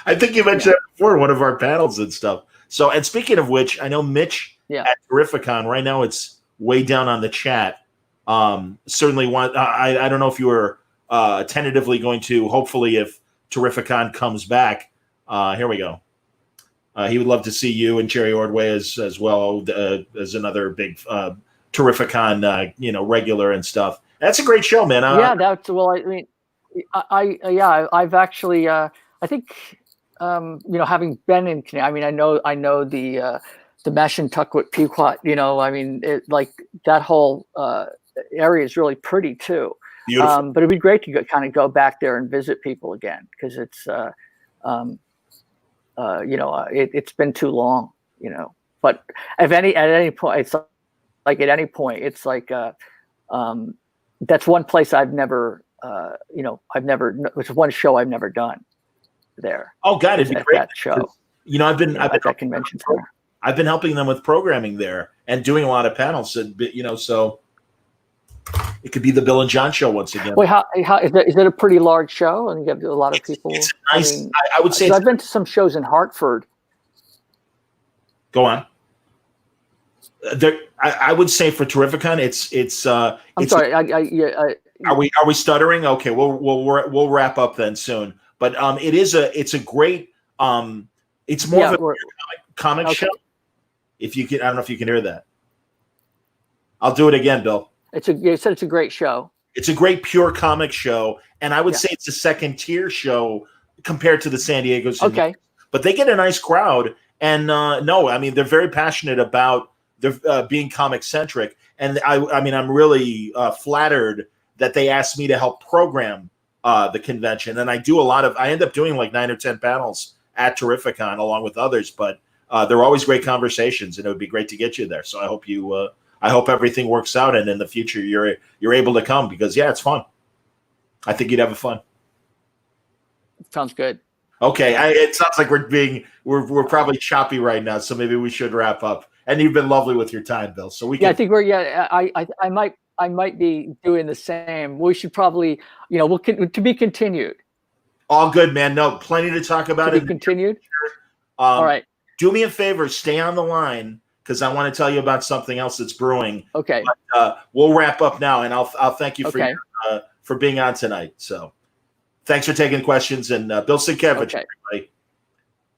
I think you mentioned that before in one of our panels and stuff. So, and speaking of which, I know Mitch at Terrificon right now. It's way down on the chat. Certainly want. I don't know if you were tentatively going to. Hopefully, if Terrificon comes back, here we go. He would love to see you and Jerry Ordway as well as another big Terrificon, regular and stuff. That's a great show, man. That's I mean, I've actually I think. Having been in, I mean, I know the Mashantucket Pequot, I mean, that whole area is really pretty too. Beautiful. But it'd be great to kind of go back there and visit people again because it's, it's been too long, But at any point, it's like at any point, it's like that's one place I've never, it's one show I've never done. There. Oh God, it'd be great. That show. I've been at that convention center. I've been helping them with programming there and doing a lot of panels. So it could be the Bill and John show once again. Wait, how is it a pretty large show? And you have a lot of people. It's nice. I would say I've been to some shows in Hartford. Go on. I would say for Terrificon, it's. I'm sorry. Are we stuttering? Okay, we'll wrap up then soon. But it's a great it's more of a comic show. If you can, I don't know if you can hear that. I'll do it again, Bill. You said it's a great show. It's a great pure comic show, and I would say it's a second tier show compared to the San Diego. Okay. but they get a nice crowd. And no, I mean, they're very passionate about being comic centric. And I mean, I'm really flattered that they asked me to help program the convention. And I end up doing like 9 or 10 panels at Terrificon along with others, but they're always great conversations, and it would be great to get you there. So I hope everything works out, and in the future you're able to come, because it's fun. I think you'd have fun. Sounds good. Okay, it sounds like we're probably choppy right now, so maybe we should wrap up. And you've been lovely with your time, Bill. So we can. I think I might be doing the same. We should probably, to be continued. All good, man. No, plenty to talk about. To be continued. All right. Do me a favor, stay on the line, because I want to tell you about something else that's brewing. Okay. But, we'll wrap up now, and I'll thank you for being on tonight. So, thanks for taking questions, and Bill Sienkiewicz, everybody.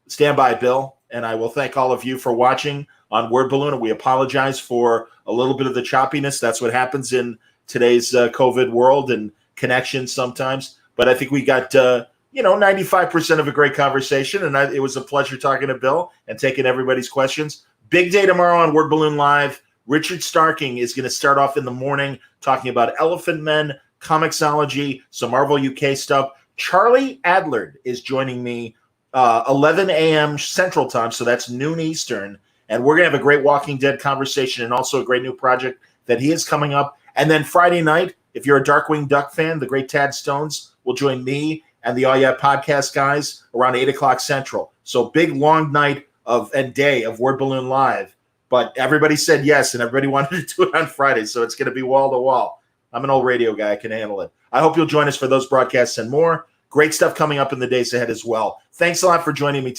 Stand by, Bill, and I will thank all of you for watching on Word Balloon, and we apologize for a little bit of the choppiness. That's what happens in today's COVID world and connections sometimes. But I think we got 95% of a great conversation, and it was a pleasure talking to Bill and taking everybody's questions. Big day tomorrow on Word Balloon Live. Richard Starking is going to start off in the morning talking about Elephant Men, Comixology, some Marvel UK stuff. Charlie Adler is joining me 11 a.m. Central Time, so that's noon Eastern. And we're going to have a great Walking Dead conversation and also a great new project that he is coming up. And then Friday night, if you're a Darkwing Duck fan, the great Tad Stones will join me and the All Yeah podcast guys around 8 o'clock Central. So big, long night and day of Word Balloon Live. But everybody said yes, and everybody wanted to do it on Friday, so it's going to be wall to wall. I'm an old radio guy. I can handle it. I hope you'll join us for those broadcasts and more. Great stuff coming up in the days ahead as well. Thanks a lot for joining me